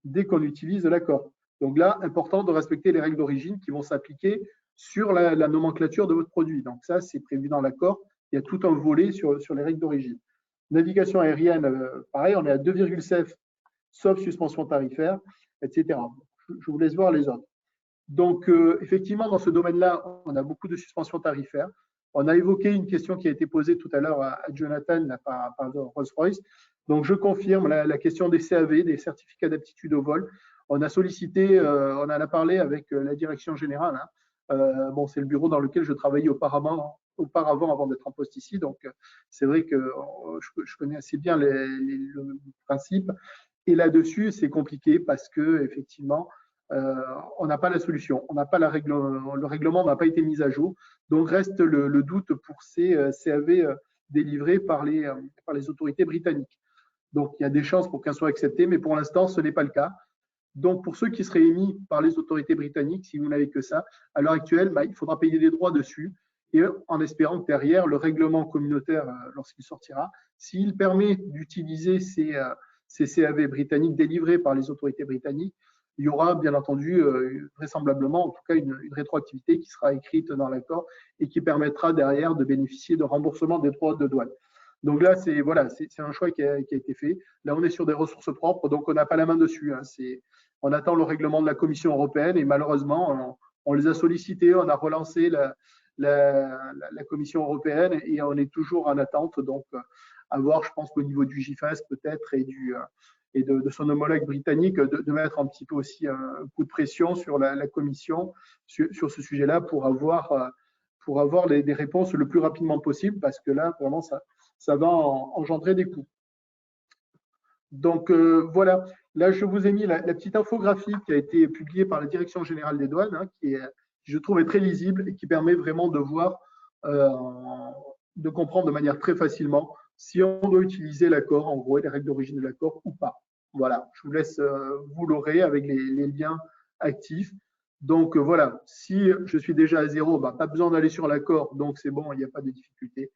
dès qu'on utilise l'accord. Donc là, important de respecter les règles d'origine qui vont s'appliquer sur la nomenclature de votre produit. Donc ça, c'est prévu dans l'accord. Il y a tout un volet sur les règles d'origine. Navigation aérienne, pareil, on est à 2,7 sauf suspension tarifaire, etc. Je vous laisse voir les autres. Donc, effectivement, dans ce domaine-là, on a beaucoup de suspensions tarifaires. On a évoqué une question qui a été posée tout à l'heure à Jonathan là, par Rolls-Royce. Donc, je confirme la question des CAV, des certificats d'aptitude au vol. On a sollicité, on en a parlé avec la direction générale. Hein. Bon, c'est le bureau dans lequel je travaillais auparavant avant d'être en poste ici. Donc, c'est vrai que je connais assez bien le principe. Et là-dessus, c'est compliqué parce que effectivement, on n'a pas la solution. On n'a pas le règlement n'a pas été mis à jour. Donc, reste le doute pour ces CAV délivrés par les autorités britanniques. Donc, il y a des chances pour qu'un soit accepté, mais pour l'instant, ce n'est pas le cas. Donc, pour ceux qui seraient émis par les autorités britanniques, si vous n'avez que ça, à l'heure actuelle, il faudra payer des droits dessus, et en espérant que derrière, le règlement communautaire, lorsqu'il sortira, s'il permet d'utiliser ces CAV britanniques délivrés par les autorités britanniques, il y aura bien entendu, vraisemblablement, en tout cas, une rétroactivité qui sera écrite dans l'accord et qui permettra derrière de bénéficier de remboursement des droits de douane. Donc là, c'est un choix qui a été fait. Là, on est sur des ressources propres, donc on n'a pas la main dessus. Hein. On attend le règlement de la Commission européenne et malheureusement, on les a sollicités, on a relancé la Commission européenne et on est toujours en attente. Donc, à voir, je pense qu'au niveau du GIFAS peut-être et de son homologue britannique, de mettre un petit peu aussi un coup de pression sur la Commission sur ce sujet-là pour avoir des réponses le plus rapidement possible parce que là, vraiment, ça va engendrer des coûts. Donc, voilà. Là, je vous ai mis la petite infographie qui a été publiée par la Direction générale des douanes, hein, qui, je trouve, est très lisible et qui permet vraiment de voir, de comprendre de manière très facilement si on doit utiliser l'accord, en gros, les règles d'origine de l'accord ou pas. Voilà, je vous laisse, vous l'aurez avec les liens actifs. Donc, voilà, si je suis déjà à 0, pas besoin d'aller sur l'accord, donc c'est bon, il n'y a pas de difficulté.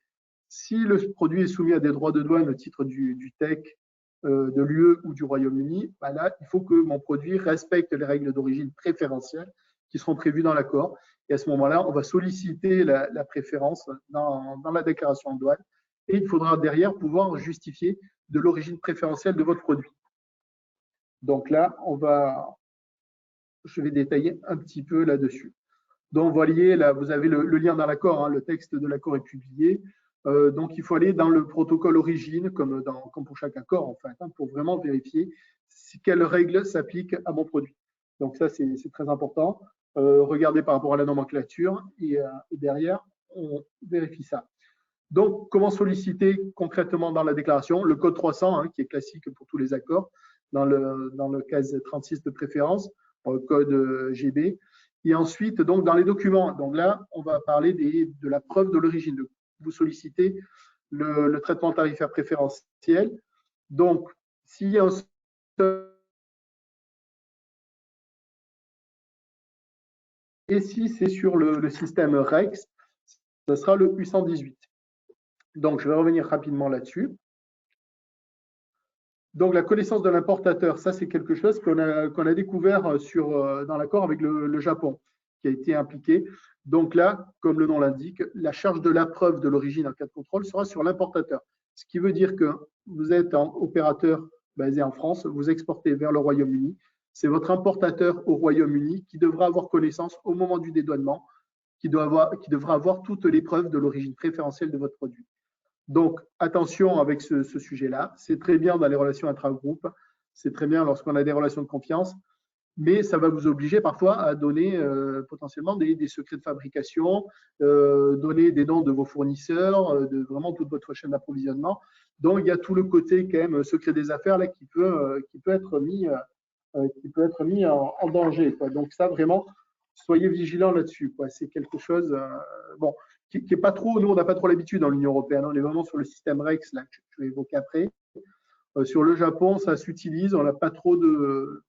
Si le produit est soumis à des droits de douane au titre du TEC, de l'UE ou du Royaume-Uni, là, il faut que mon produit respecte les règles d'origine préférentielles qui seront prévues dans l'accord. Et à ce moment-là, on va solliciter la préférence dans la déclaration de douane. Et il faudra derrière pouvoir justifier de l'origine préférentielle de votre produit. Donc là, je vais détailler un petit peu là-dessus. Donc, vous voyez, là, vous avez le lien dans l'accord, hein, le texte de l'accord est publié. Donc, il faut aller dans le protocole origine, comme pour chaque accord, en fait, hein, pour vraiment vérifier quelles règles s'appliquent à mon produit. Donc, ça, c'est très important. Regardez par rapport à la nomenclature et derrière, on vérifie ça. Donc, comment solliciter concrètement dans la déclaration? Le code 300, hein, qui est classique pour tous les accords, dans le case 36 de préférence, dans le code GB. Et ensuite, donc, dans les documents, donc là, on va parler de la preuve de l'origine. Vous sollicitez le traitement tarifaire préférentiel. Donc, s'il y a un seul... Et si c'est sur le système REX, ce sera le 818. Donc, je vais revenir rapidement là-dessus. Donc, la connaissance de l'importateur, ça, c'est quelque chose qu'on a découvert dans l'accord avec le Japon. qui a été impliqué. Donc là, comme le nom l'indique, la charge de la preuve de l'origine en cas de contrôle sera sur l'importateur. Ce qui veut dire que vous êtes un opérateur basé en France, vous exportez vers le Royaume-Uni. C'est votre importateur au Royaume-Uni qui devra avoir connaissance au moment du dédouanement, qui devra avoir toutes les preuves de l'origine préférentielle de votre produit. Donc, attention avec ce sujet-là. C'est très bien dans les relations intra-groupes, c'est très bien lorsqu'on a des relations de confiance, mais ça va vous obliger parfois à donner potentiellement des secrets de fabrication, donner des noms de vos fournisseurs, de vraiment toute votre chaîne d'approvisionnement. Donc, il y a tout le côté quand même secret des affaires là qui peut être mis en danger, quoi. Donc ça, vraiment, soyez vigilants là-dessus, quoi. C'est quelque chose bon, qui est pas trop, nous, on n'a pas trop l'habitude dans l'Union européenne. On est vraiment sur le système REX, là, que je vais évoquer après. Sur le Japon, ça s'utilise, on n'a pas trop de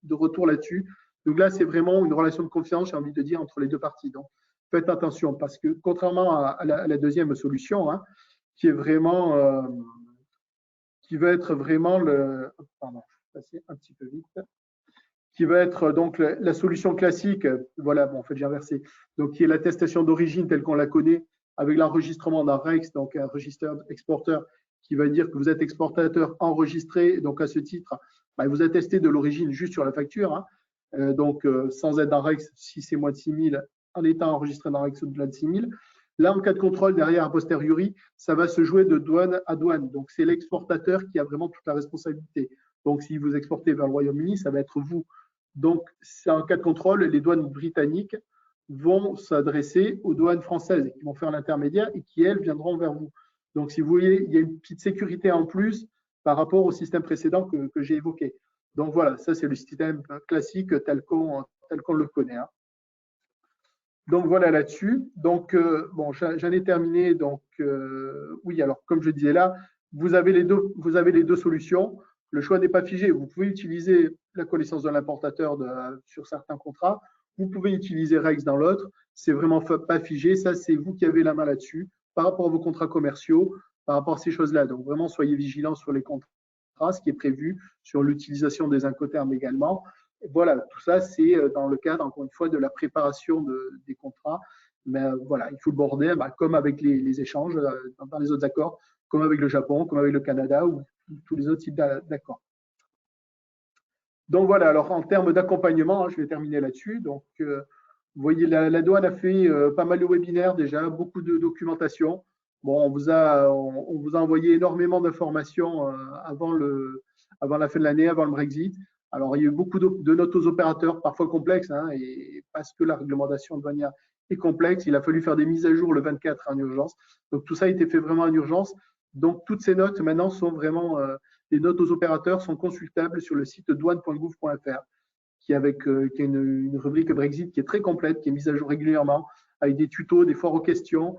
retour là-dessus. Donc là, c'est vraiment une relation de confiance, j'ai envie de dire, entre les deux parties. Donc, faites attention, parce que contrairement à la deuxième solution, hein, qui est vraiment, qui va être vraiment pardon, je vais passer un petit peu vite, qui va être donc la solution classique, voilà, bon, en fait, j'ai inversé, donc qui est l'attestation d'origine telle qu'on la connaît, avec l'enregistrement d'un REX, donc un register exporteur, qui va dire que vous êtes exportateur enregistré, donc à ce titre, bah, vous attestez de l'origine juste sur la facture, hein, donc sans être dans REX, si c'est moins de 6 000, en étant enregistré dans REX au-delà de 6 000. Là, en cas de contrôle derrière, a posteriori, ça va se jouer de douane à douane. Donc, c'est l'exportateur qui a vraiment toute la responsabilité. Donc, si vous exportez vers le Royaume-Uni, ça va être vous. Donc, en cas de contrôle, les douanes britanniques vont s'adresser aux douanes françaises qui vont faire l'intermédiaire et qui, elles, viendront vers vous. Donc, si vous voyez, il y a une petite sécurité en plus par rapport au système précédent que j'ai évoqué. Donc, voilà, ça, c'est le système classique tel qu'on le connaît, hein. Donc voilà là-dessus. Donc bon, j'en ai terminé. Donc oui, alors comme je disais là, vous avez les deux solutions. Le choix n'est pas figé. Vous pouvez utiliser la connaissance de l'importateur sur certains contrats. Vous pouvez utiliser REX dans l'autre. C'est vraiment pas figé. Ça, c'est vous qui avez la main là-dessus par rapport à vos contrats commerciaux, par rapport à ces choses-là. Donc vraiment, soyez vigilants sur les contrats, ce qui est prévu, sur l'utilisation des incoterms également. Voilà, tout ça, c'est dans le cadre, encore une fois, de la préparation des contrats. Mais voilà, il faut le border, bah, comme avec les échanges dans les autres accords, comme avec le Japon, comme avec le Canada ou tous les autres types d'accords. Donc voilà, alors en termes d'accompagnement, hein, je vais terminer là-dessus. Donc, vous voyez, la douane a fait pas mal de webinaires déjà, beaucoup de documentation. Bon, on vous a envoyé énormément d'informations avant la fin de l'année, avant le Brexit. Alors, il y a eu beaucoup de notes aux opérateurs, parfois complexes, hein, et parce que la réglementation douanière est complexe, il a fallu faire des mises à jour le 24 en urgence. Donc, tout ça a été fait vraiment en urgence. Donc, toutes ces notes, maintenant, sont vraiment, les notes aux opérateurs sont consultables sur le site douane.gouv.fr, qui a une rubrique Brexit qui est très complète, qui est mise à jour régulièrement, avec des tutos, des foires aux questions,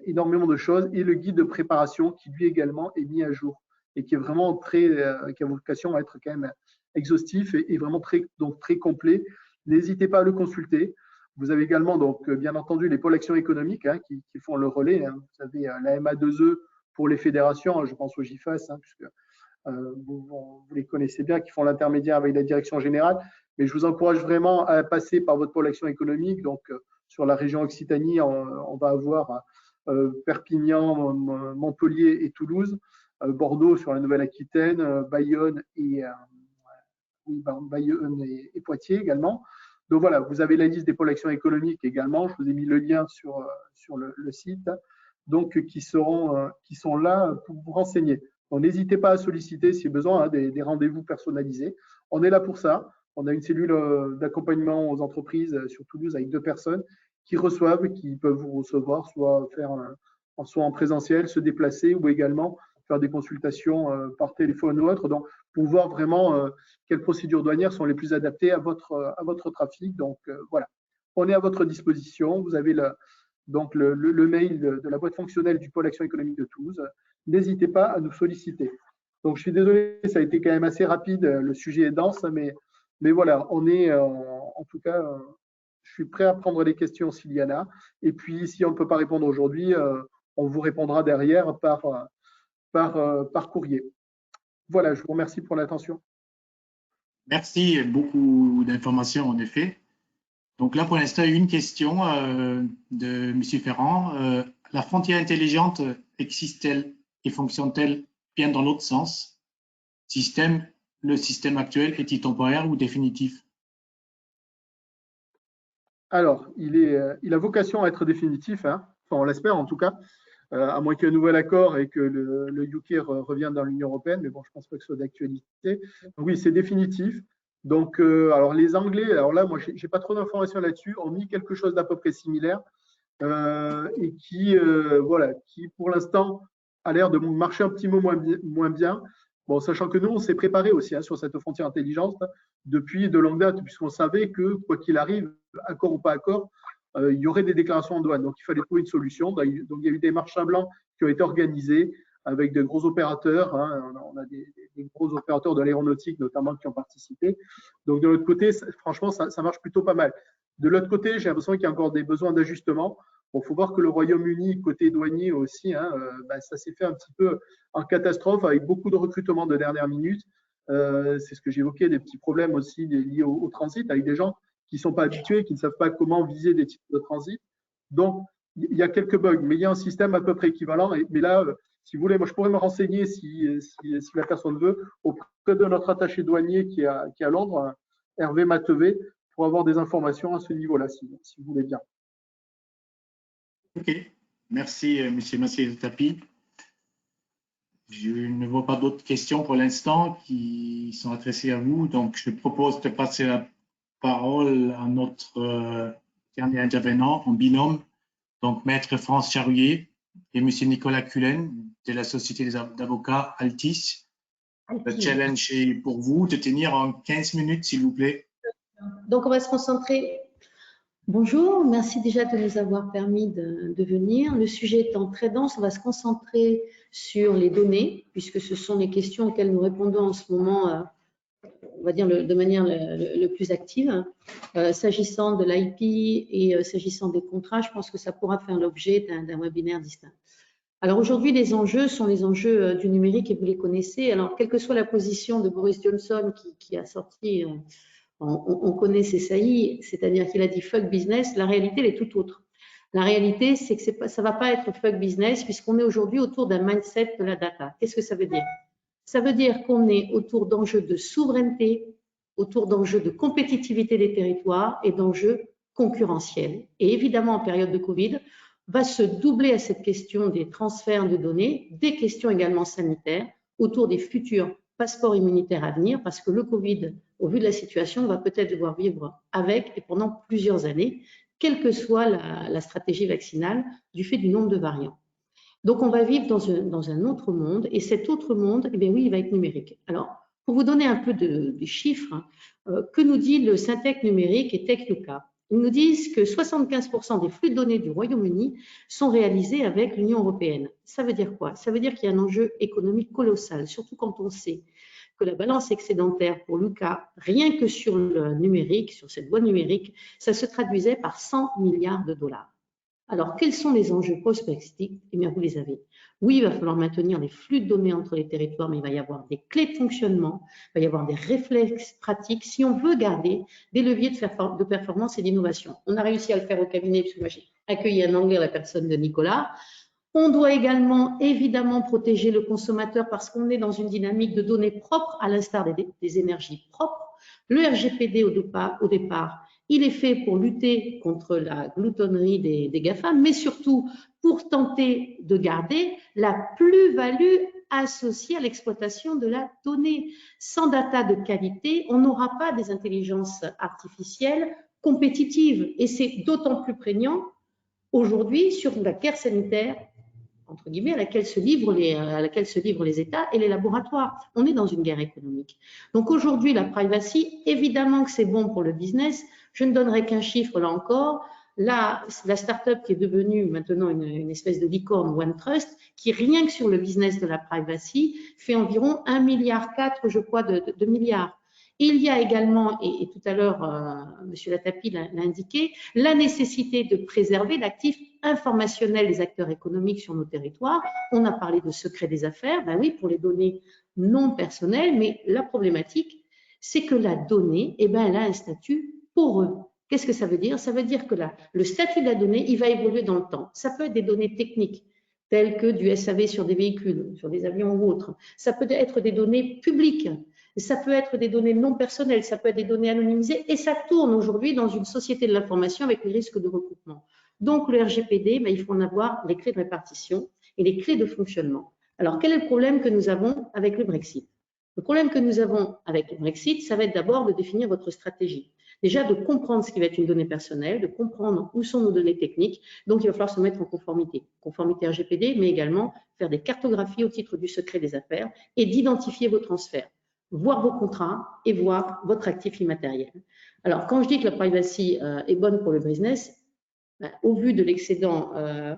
énormément de choses, et le guide de préparation qui, lui également, est mis à jour et qui est vraiment qui a vocation à être quand même exhaustif et vraiment très complet. N'hésitez pas à le consulter. Vous avez également, donc, bien entendu, les pôles action économique, hein, qui font le relais, hein. Vous avez la MA2E pour les fédérations, hein, je pense au GIFAS, hein, puisque vous les connaissez bien, qui font l'intermédiaire avec la direction générale. Mais je vous encourage vraiment à passer par votre pôle action économique. Donc, sur la région Occitanie, on va avoir Perpignan, Montpellier et Toulouse. Bordeaux sur la Nouvelle-Aquitaine, Bayonne et Poitiers également. Donc voilà, vous avez la liste des pôles action économique également. Je vous ai mis le lien sur le site, donc qui sont là pour vous renseigner. Donc n'hésitez pas à solliciter si besoin, hein, des rendez-vous personnalisés. On est là pour ça. On a une cellule d'accompagnement aux entreprises sur Toulouse avec 2 personnes qui reçoivent, qui peuvent vous recevoir, soit en présentiel, se déplacer ou également faire des consultations par téléphone ou autre, donc pour voir vraiment quelles procédures douanières sont les plus adaptées à votre trafic. Donc voilà, on est à votre disposition. Vous avez le mail de la boîte fonctionnelle du pôle action économique de Toulouse. N'hésitez pas à nous solliciter. Donc je suis désolé, ça a été quand même assez rapide, le sujet est dense, mais voilà, on est en tout cas, je suis prêt à prendre les questions s'il y en a. Et puis si on ne peut pas répondre aujourd'hui, on vous répondra derrière par courrier. Voilà, je vous remercie pour l'attention. Merci, beaucoup d'informations en effet. Donc là, pour l'instant, une question de M. Ferrand. La frontière intelligente existe-t-elle et fonctionne-t-elle bien dans l'autre sens? Le système actuel est-il temporaire ou définitif? Alors, il a vocation à être définitif, hein. Enfin, on l'espère en tout cas, à moins qu'il y ait un nouvel accord et que le UK revienne dans l'Union européenne, mais bon, je ne pense pas que ce soit d'actualité. Donc oui, c'est définitif. Donc, alors les Anglais, alors là, moi, j'ai pas trop d'informations là-dessus, ont mis quelque chose d'à peu près similaire et voilà, qui pour l'instant a l'air de marcher un petit peu moins bien. Bon, sachant que nous, on s'est préparé aussi hein, sur cette frontière intelligente depuis de longue date, puisqu'on savait que, quoi qu'il arrive, accord ou pas accord, il y aurait des déclarations en douane. Donc, il fallait trouver une solution. Donc, il y a eu des marches à blanc qui ont été organisées avec de gros opérateurs. Hein. On a des gros opérateurs de l'aéronautique, notamment, qui ont participé. Donc, de l'autre côté, franchement, ça marche plutôt pas mal. De l'autre côté, j'ai l'impression qu'il y a encore des besoins d'ajustement. Bon, faut voir que le Royaume-Uni, côté douanier aussi, hein, ça s'est fait un petit peu en catastrophe avec beaucoup de recrutements de dernière minute. C'est ce que j'évoquais, des petits problèmes aussi liés au transit avec des gens qui ne sont pas habitués, qui ne savent pas comment viser des types de transit. Donc, il y a quelques bugs, mais il y a un système à peu près équivalent. Mais là, si vous voulez, moi, je pourrais me renseigner si la personne veut auprès de notre attaché douanier qui est à Londres, Hervé Matevé, pour avoir des informations à ce niveau-là, si vous voulez bien. OK. Merci, M. Massier-Tapi. Je ne vois pas d'autres questions pour l'instant qui sont adressées à vous. Donc, je propose de passer la parole à notre dernier intervenant en binôme, donc Maître France Charrier et M. Nicolas Cullen de la Société d'avocats Altis. Le challenge est pour vous de tenir en 15 minutes, s'il vous plaît. Donc, on va se concentrer. Bonjour, merci déjà de nous avoir permis de venir. Le sujet étant très dense, on va se concentrer sur les données, puisque ce sont les questions auxquelles nous répondons en ce moment, on va dire de manière le plus active. S'agissant de l'IP et s'agissant des contrats, je pense que ça pourra faire l'objet d'un webinaire distinct. Alors aujourd'hui, les enjeux sont les enjeux du numérique et vous les connaissez. Alors, quelle que soit la position de Boris Johnson qui a sorti... On connaît ses saillies, c'est-à-dire qu'il a dit fuck business, la réalité elle est tout autre. La réalité, c'est que ça ne va pas être fuck business puisqu'on est aujourd'hui autour d'un mindset de la data. Qu'est-ce que ça veut dire? Ça veut dire qu'on est autour d'enjeux de souveraineté, autour d'enjeux de compétitivité des territoires et d'enjeux concurrentiels. Et évidemment, en période de Covid, va se doubler à cette question des transferts de données, des questions également sanitaires autour des futurs passeport immunitaire à venir parce que le Covid, au vu de la situation, va peut-être devoir vivre avec et pendant plusieurs années, quelle que soit la stratégie vaccinale du fait du nombre de variants. Donc, on va vivre dans un autre monde et cet autre monde, eh bien oui, il va être numérique. Alors, pour vous donner un peu de chiffres, que nous dit le Syntec numérique et TechUCA? Ils nous disent que 75% des flux de données du Royaume-Uni sont réalisés avec l'Union européenne. Ça veut dire quoi? Ça veut dire qu'il y a un enjeu économique colossal, surtout quand on sait que la balance excédentaire pour l'UCA, rien que sur le numérique, sur cette voie numérique, ça se traduisait par 100 milliards de dollars. Alors, quels sont les enjeux post-Brexit? Eh bien, vous les avez. Oui, il va falloir maintenir les flux de données entre les territoires, mais il va y avoir des clés de fonctionnement, il va y avoir des réflexes pratiques si on veut garder des leviers de performance et d'innovation. On a réussi à le faire au cabinet, puisque moi j'ai accueilli un Anglais à la personne de Nicolas. On doit également, évidemment, protéger le consommateur parce qu'on est dans une dynamique de données propres, à l'instar des énergies propres. Le RGPD, au départ, il est fait pour lutter contre la gloutonnerie des GAFAM, mais surtout pour tenter de garder la plus-value associée à l'exploitation de la donnée. Sans data de qualité, on n'aura pas des intelligences artificielles compétitives. Et c'est d'autant plus prégnant aujourd'hui sur la guerre sanitaire, entre guillemets, à laquelle se livrent les États et les laboratoires. On est dans une guerre économique. Donc aujourd'hui, la privacy, évidemment que c'est bon pour le business. Je ne donnerai qu'un chiffre là encore. La start-up qui est devenue maintenant une espèce de licorne OneTrust, qui rien que sur le business de la privacy fait environ 1,4 milliard, je crois, de milliards. Il y a également, et tout à l'heure, M. Latapi l'a indiqué, la nécessité de préserver l'actif informationnel des acteurs économiques sur nos territoires. On a parlé de secret des affaires, ben oui, pour les données non personnelles, mais la problématique, c'est que la donnée, eh ben, elle a un statut poreux. Qu'est-ce que ça veut dire? Ça veut dire que le statut de la donnée, il va évoluer dans le temps. Ça peut être des données techniques, telles que du SAV sur des véhicules, sur des avions ou autres. Ça peut être des données publiques. Ça peut être des données non personnelles, ça peut être des données anonymisées, et ça tourne aujourd'hui dans une société de l'information avec les risques de recoupement. Donc, le RGPD, il faut en avoir les clés de répartition et les clés de fonctionnement. Alors, quel est le problème que nous avons avec le Brexit? Le problème que nous avons avec le Brexit, ça va être d'abord de définir votre stratégie. Déjà, de comprendre ce qui va être une donnée personnelle, de comprendre où sont nos données techniques. Donc, il va falloir se mettre en conformité. Conformité RGPD, mais également faire des cartographies au titre du secret des affaires et d'identifier vos transferts, voir vos contrats et voir votre actif immatériel. Alors, quand je dis que la privacy est bonne pour le business, au vu de l'excédent,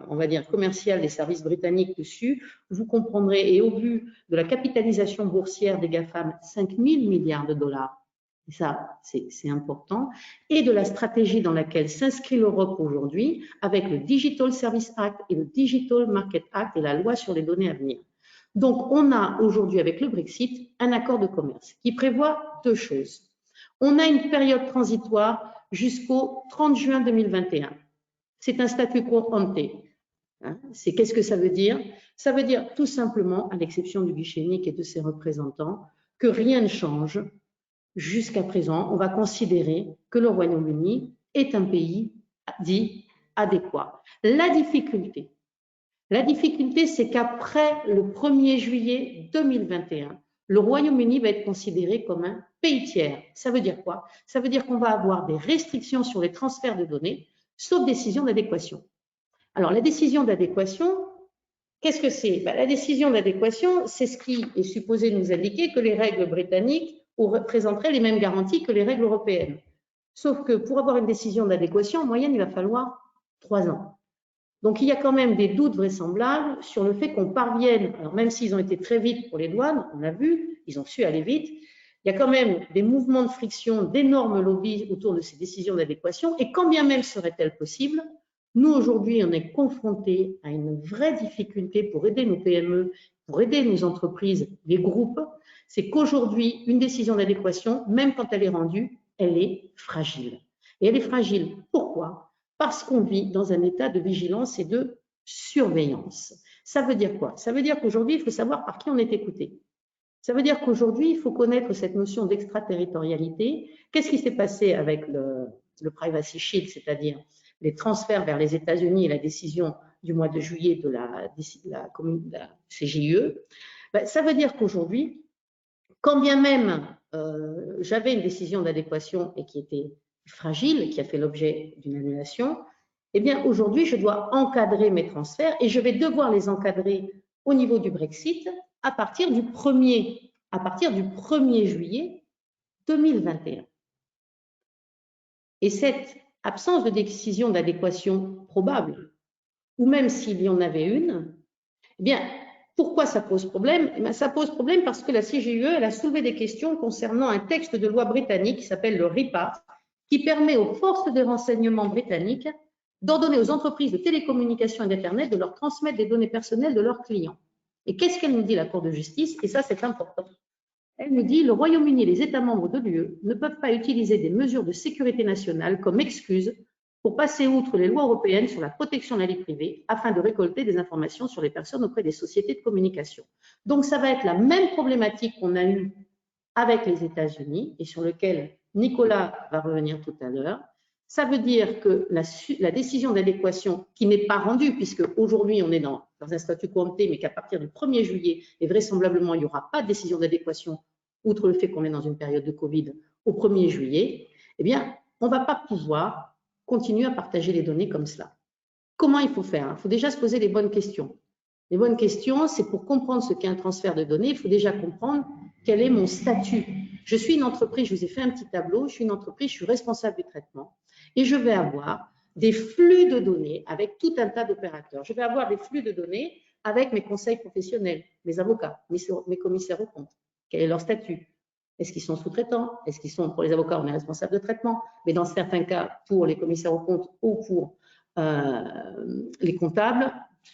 on va dire, commercial des services britanniques dessus, vous comprendrez, et au vu de la capitalisation boursière des GAFAM, 5 000 milliards de dollars, et ça, c'est important, et de la stratégie dans laquelle s'inscrit l'Europe aujourd'hui avec le Digital Service Act et le Digital Market Act et la loi sur les données à venir. Donc, on a aujourd'hui avec le Brexit un accord de commerce qui prévoit deux choses. On a une période transitoire jusqu'au 30 juin 2021. C'est un statu quo ante. Qu'est-ce que ça veut dire? Ça veut dire tout simplement, à l'exception du guichet unique et de ses représentants, que rien ne change. Jusqu'à présent, on va considérer que le Royaume-Uni est un pays dit adéquat. La difficulté, c'est qu'après le 1er juillet 2021, le Royaume-Uni va être considéré comme un pays tiers. Ça veut dire quoi? Ça veut dire qu'on va avoir des restrictions sur les transferts de données, sauf décision d'adéquation. Alors, la décision d'adéquation, qu'est-ce que c'est? La décision d'adéquation, c'est ce qui est supposé nous indiquer que les règles britanniques présenteraient les mêmes garanties que les règles européennes. Sauf que pour avoir une décision d'adéquation, en moyenne, il va falloir 3 ans. Donc, il y a quand même des doutes vraisemblables sur le fait qu'on parvienne, alors même s'ils ont été très vite pour les douanes, on l'a vu, ils ont su aller vite, il y a quand même des mouvements de friction, d'énormes lobbies autour de ces décisions d'adéquation, et quand bien même serait-elle possible, nous aujourd'hui on est confrontés à une vraie difficulté pour aider nos PME, pour aider nos entreprises, les groupes, c'est qu'aujourd'hui une décision d'adéquation, même quand elle est rendue, elle est fragile. Et elle est fragile, pourquoi? Parce qu'on vit dans un état de vigilance et de surveillance. Ça veut dire quoi? Ça veut dire qu'aujourd'hui il faut savoir par qui on est écouté. Ça veut dire qu'aujourd'hui, il faut connaître cette notion d'extraterritorialité. Qu'est-ce qui s'est passé avec le Privacy Shield, c'est-à-dire les transferts vers les États-Unis et la décision du mois de juillet de la CGIE? Ça veut dire qu'aujourd'hui, quand bien même j'avais une décision d'adéquation et qui était fragile, qui a fait l'objet d'une annulation, eh bien aujourd'hui, je dois encadrer mes transferts et je vais devoir les encadrer au niveau du Brexit à partir du 1er juillet 2021. Et cette absence de décision d'adéquation probable, ou même s'il y en avait une, eh bien, pourquoi ça pose problème? Eh bien, ça pose problème parce que la CGIE elle a soulevé des questions concernant un texte de loi britannique qui s'appelle le RIPA, qui permet aux forces de renseignement britanniques d'ordonner aux entreprises de télécommunications et d'Internet de leur transmettre des données personnelles de leurs clients. Et qu'est-ce qu'elle nous dit, la Cour de justice? Et ça, c'est important. Elle nous dit, le Royaume-Uni et les États membres de l'UE ne peuvent pas utiliser des mesures de sécurité nationale comme excuse pour passer outre les lois européennes sur la protection de la vie privée afin de récolter des informations sur les personnes auprès des sociétés de communication. Donc, ça va être la même problématique qu'on a eue avec les États-Unis et sur lequel Nicolas va revenir tout à l'heure. Ça veut dire que la décision d'adéquation qui n'est pas rendue, puisque aujourd'hui on est dans un statu quo ante, mais qu'à partir du 1er juillet, et vraisemblablement il n'y aura pas de décision d'adéquation, outre le fait qu'on est dans une période de Covid, au 1er juillet, eh bien, on ne va pas pouvoir continuer à partager les données comme cela. Comment il faut faire? Il faut déjà se poser les bonnes questions. Les bonnes questions, c'est pour comprendre ce qu'est un transfert de données, il faut déjà comprendre quel est mon statut. Je suis une entreprise, je vous ai fait un petit tableau, je suis une entreprise, je suis responsable du traitement et je vais avoir des flux de données avec tout un tas d'opérateurs. Je vais avoir des flux de données avec mes conseils professionnels, mes avocats, mes commissaires aux comptes. Quel est leur statut? Est-ce qu'ils sont sous-traitants? Est-ce qu'ils sont, pour les avocats, on est responsable de traitement, mais dans certains cas, pour les commissaires aux comptes ou pour les comptables,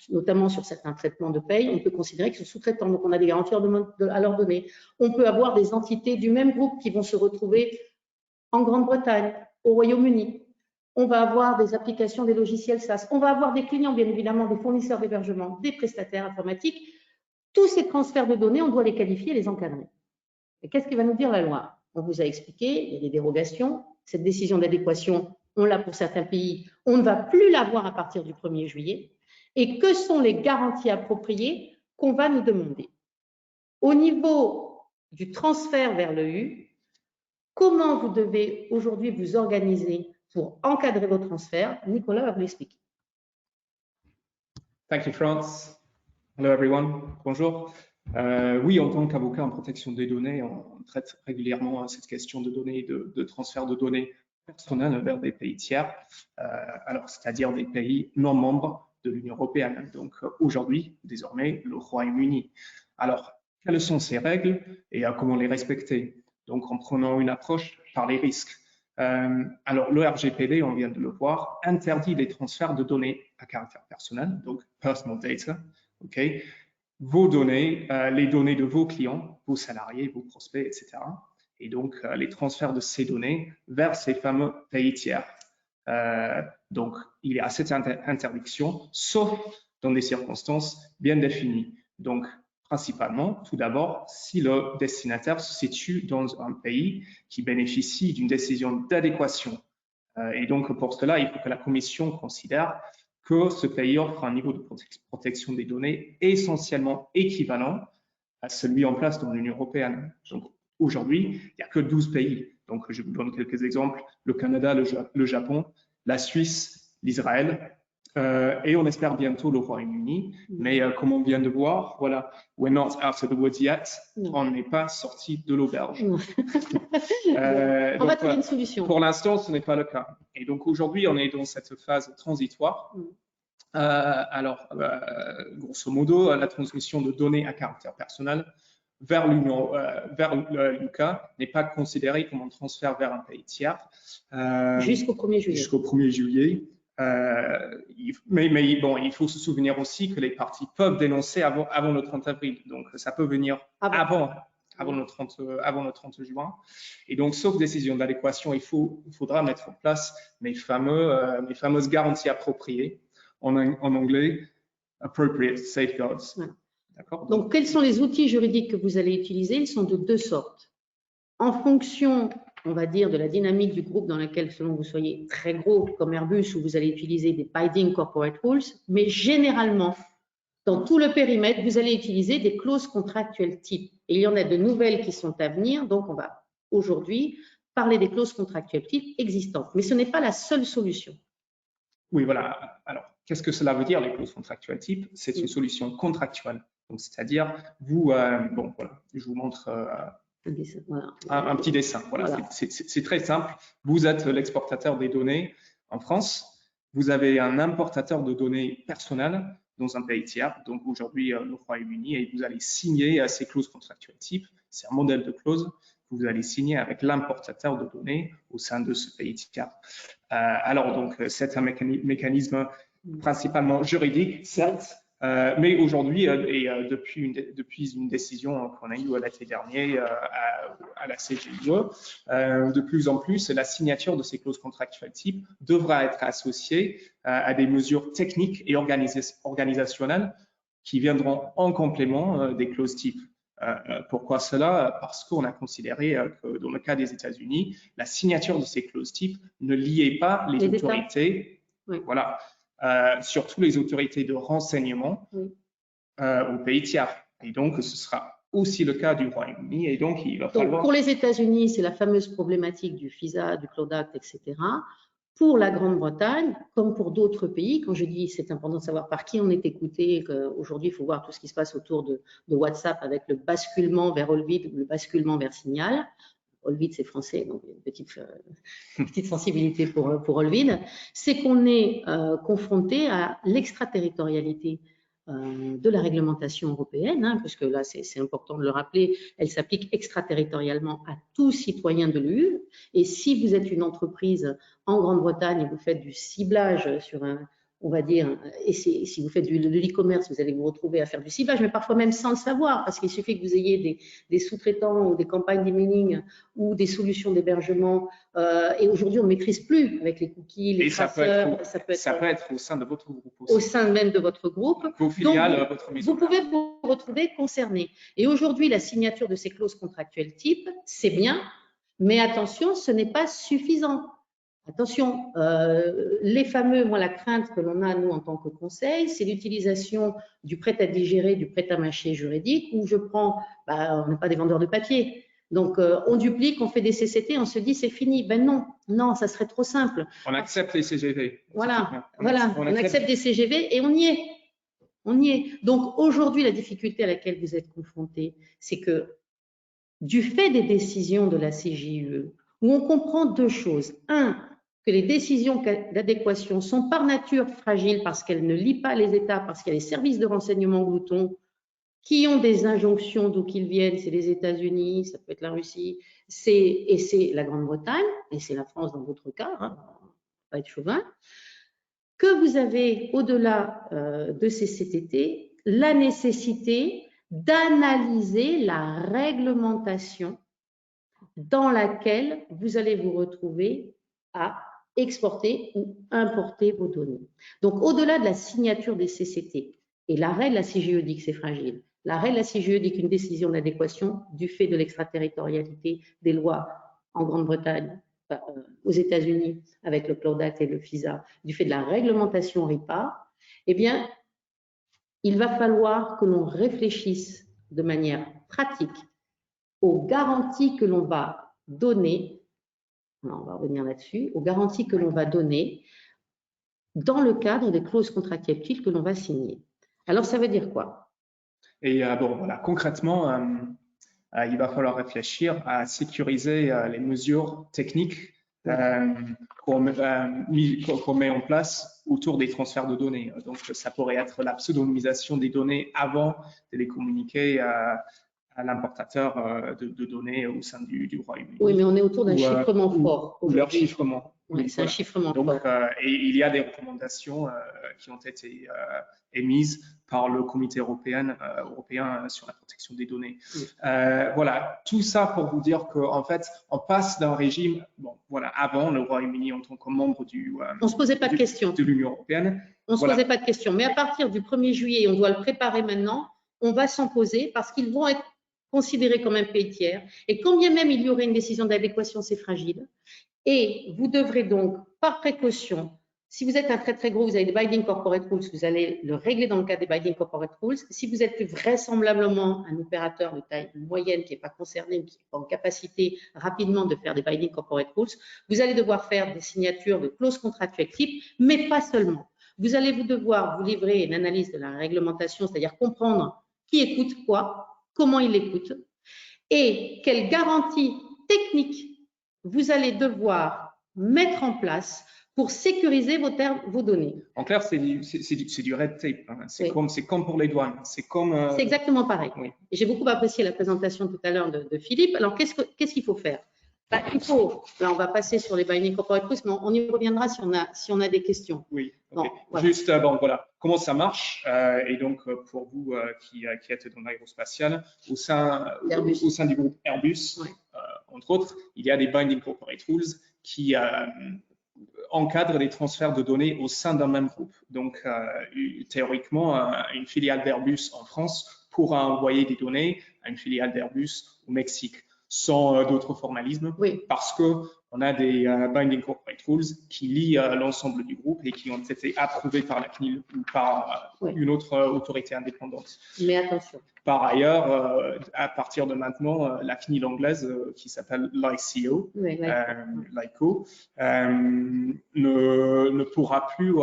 notamment sur certains traitements de paye, on peut considérer qu'ils sont sous-traitants, donc on a des garanties à leur donner. On peut avoir des entités du même groupe qui vont se retrouver en Grande-Bretagne, au Royaume-Uni. on va avoir des applications, des logiciels SaaS, on va avoir des clients, bien évidemment, des fournisseurs d'hébergement, des prestataires informatiques. Tous ces transferts de données, on doit les qualifier et les encadrer. Et qu'est-ce qui va nous dire la loi? On vous a expliqué, il y a des dérogations. Cette décision d'adéquation, on l'a pour certains pays, on ne va plus l'avoir à partir du 1er juillet. Et que sont les garanties appropriées qu'on va nous demander? Au niveau du transfert vers l'EU, comment vous devez aujourd'hui vous organiser pour encadrer vos transferts? Nicolas va vous l'expliquer. Thank you, France. Hello, everyone. Bonjour. Oui, en tant qu'avocat en protection des données, on traite régulièrement cette question de données, de transfert de données personnelles vers des pays tiers, alors c'est-à-dire des pays non membres de l'Union européenne. Donc aujourd'hui, désormais, le Royaume-Uni. Alors, quelles sont ces règles et comment les respecter? Donc, en prenant une approche par les risques. Alors, le RGPD, on vient de le voir, interdit les transferts de données à caractère personnel, donc personal data, ok? Vos données, les données de vos clients, vos salariés, vos prospects, etc. Et donc, les transferts de ces données vers ces fameux pays tiers. Donc, il y a cette interdiction, sauf dans des circonstances bien définies. Donc, principalement, tout d'abord, si le destinataire se situe dans un pays qui bénéficie d'une décision d'adéquation. Et donc, pour cela, il faut que la Commission considère que ce pays offre un niveau de protection des données essentiellement équivalent à celui en place dans l'Union européenne. Donc, aujourd'hui, il n'y a que 12 pays. Donc, je vous donne quelques exemples. Le Canada, le Japon, la Suisse, l'Israël, et on espère bientôt le Royaume-Uni. Mais comme on vient de voir, voilà, we're not out of the woods yet. On n'est pas sorti de l'auberge. On va trouver une solution. Pour l'instant, ce n'est pas le cas. Et donc aujourd'hui, on est dans cette phase transitoire. Alors, grosso modo, la transmission de données à caractère personnel vers l'Union, vers l'UK n'est pas considérée comme un transfert vers un pays tiers. Jusqu'au 1er juillet. Jusqu'au 1er juillet. Mais bon, il faut se souvenir aussi que les parties peuvent dénoncer avant le 30 avril. Donc, ça peut venir avant le 30 juin. Et donc, sauf décision d'adéquation, il faudra mettre en place mes fameuses garanties appropriées. En anglais, appropriate safeguards. Ouais. Donc, quels sont les outils juridiques que vous allez utiliser? Ils sont de deux sortes. En fonction, on va dire, de la dynamique du groupe dans lequel, selon vous soyez très gros comme Airbus, où vous allez utiliser des binding corporate rules, mais généralement, dans tout le périmètre, vous allez utiliser des clauses contractuelles type. Et il y en a de nouvelles qui sont à venir, donc on va aujourd'hui parler des clauses contractuelles type existantes. Mais ce n'est pas la seule solution. Oui, voilà. Alors, qu'est-ce que cela veut dire, les clauses contractuelles type? C'est une solution contractuelle. Donc, c'est-à-dire, bon, voilà, je vous montre un petit dessin. Voilà. C'est très simple. Vous êtes l'exportateur des données en France. Vous avez un importateur de données personnelles dans un pays tiers, donc aujourd'hui le Royaume-Uni, et vous allez signer ces clauses contractuelles type. C'est un modèle de clause que vous allez signer avec l'importateur de données au sein de ce pays tiers. Alors, donc, c'est un mécanisme principalement juridique, certes, mais aujourd'hui, et depuis une décision qu'on a eue l'été dernier à la CGIE, de plus en plus, la signature de ces clauses contractuelles type devra être associée à des mesures techniques et organisationnelles qui viendront en complément des clauses type. Pourquoi cela? Parce qu'on a considéré que dans le cas des États-Unis, la signature de ces clauses type ne liait pas les autorités, voilà, surtout les autorités de renseignement au pays tiers. Et donc, ce sera aussi le cas du Royaume-Uni. Et donc, il va falloir… Pour les États-Unis, c'est la fameuse problématique du FISA, du Cloud Act, etc. Pour la Grande-Bretagne, comme pour d'autres pays, quand je dis c'est important de savoir par qui on est écouté, qu'aujourd'hui il faut voir tout ce qui se passe autour de WhatsApp avec le basculement vers Olvid ou le basculement vers Signal. Olvid c'est français, donc il y a une petite sensibilité pour Olvid, c'est qu'on est confronté à l'extraterritorialité de la réglementation européenne, hein, parce que là c'est important de le rappeler, elle s'applique extraterritorialement à tout citoyen de l'UE. Et si vous êtes une entreprise en Grande-Bretagne et vous faites du ciblage sur on va dire, et si vous faites de l'e-commerce, vous allez vous retrouver à faire du ciblage, mais parfois même sans le savoir, parce qu'il suffit que vous ayez des sous-traitants ou des campagnes d'emailing ou des solutions d'hébergement. Et aujourd'hui, on ne maîtrise plus avec les cookies, les traceurs. Ça peut être au sein de votre groupe aussi. Au sein même de votre groupe. Vos filiales, donc, votre maison. Vous pouvez vous retrouver concerné. Et aujourd'hui, la signature de ces clauses contractuelles type, c'est bien, mais attention, ce n'est pas suffisant. Attention, les fameux, moi la crainte que l'on a nous en tant que conseil, c'est l'utilisation du prêt à digérer, du prêt à mâcher juridique, où je prends, on n'est pas des vendeurs de papier, donc on duplique, on fait des CCT, on se dit c'est fini. Ben non, non, ça serait trop simple. On accepte les CGV. Voilà, on accepte des CGV et on y est. On y est. Donc aujourd'hui, la difficulté à laquelle vous êtes confrontés, c'est que du fait des décisions de la CJUE, où on comprend deux choses. Un, que les décisions d'adéquation sont par nature fragiles parce qu'elles ne lient pas les États, parce qu'il y a des services de renseignement gloutons qui ont des injonctions d'où qu'ils viennent, c'est les États-Unis, ça peut être la Russie, et c'est la Grande-Bretagne, et c'est la France dans votre cas, hein, pas être chauvin, que vous avez, au-delà de ces CTT, la nécessité d'analyser la réglementation dans laquelle vous allez vous retrouver à exporter ou importer vos données. Donc, au-delà de la signature des CCT, et l'arrêt de la CJUE dit que c'est fragile, l'arrêt de la CJUE dit qu'une décision d'adéquation du fait de l'extraterritorialité des lois en Grande-Bretagne, aux États-Unis avec le Cloud Act et le FISA, du fait de la réglementation RIPA, eh bien, il va falloir que l'on réfléchisse de manière pratique aux garanties que l'on va donner, on va revenir là-dessus, aux garanties que l'on va donner dans le cadre des clauses contractuelles que l'on va signer. Alors, ça veut dire quoi? Et bon, voilà, concrètement, il va falloir réfléchir à sécuriser les mesures techniques qu'on met en place autour des transferts de données. Donc, ça pourrait être la pseudonymisation des données avant de les communiquer à l'importateur de données au sein du Royaume-Uni. Oui, mais on est autour d'un chiffrement fort. Ou leur chiffrement. Oui, c'est un chiffrement donc, fort. Et il y a des recommandations qui ont été émises par le Comité européen sur la protection des données. Oui. Voilà, tout ça pour vous dire qu'en fait, on passe d'un régime, bon, voilà, avant le Royaume-Uni en tant que membre on se posait pas de questions. De l'Union européenne. On se posait pas de questions. Mais à partir du 1er juillet, on doit le préparer maintenant, on va s'en poser parce qu'ils vont être considérés comme un pays tiers. Et quand bien même il y aurait une décision d'adéquation, c'est fragile. Et vous devrez donc, par précaution, si vous êtes un très très gros, vous avez des Binding Corporate Rules, vous allez le régler dans le cadre des Binding Corporate Rules. Si vous êtes plus vraisemblablement un opérateur de taille moyenne qui n'est pas concerné, qui n'est pas en capacité rapidement de faire des Binding Corporate Rules, vous allez devoir faire des signatures de clauses contractuelles type, mais pas seulement. Vous allez devoir vous livrer une analyse de la réglementation, c'est-à-dire comprendre qui écoute quoi, comment il écoute, et quelles garanties techniques vous allez devoir mettre en place pour sécuriser vos données. En clair, c'est du red tape. Hein. C'est comme pour les douanes. C'est exactement pareil. Oui. J'ai beaucoup apprécié la présentation tout à l'heure de Philippe. Alors, qu'est-ce qu'il faut faire? Là, on va passer sur les Binding Corporate Rules, mais on y reviendra si on a des questions. Oui. Bon, okay. voilà. Juste, bon, voilà, comment ça marche et donc, pour vous qui êtes dans l'aérospatial, au sein du groupe Airbus, oui. Entre autres, il y a des Binding Corporate Rules qui encadrent les transferts de données au sein d'un même groupe. Donc, théoriquement, une filiale d'Airbus en France pourra envoyer des données à une filiale d'Airbus au Mexique sans d'autres formalismes, oui. Parce qu'on a des Binding Corporate Rules qui lient l'ensemble du groupe et qui ont été approuvés par la CNIL ou par oui. une autre autorité indépendante. Mais attention. Par ailleurs, à partir de maintenant, la CNIL anglaise, qui s'appelle l'ICO, oui, l'ICO, ne pourra plus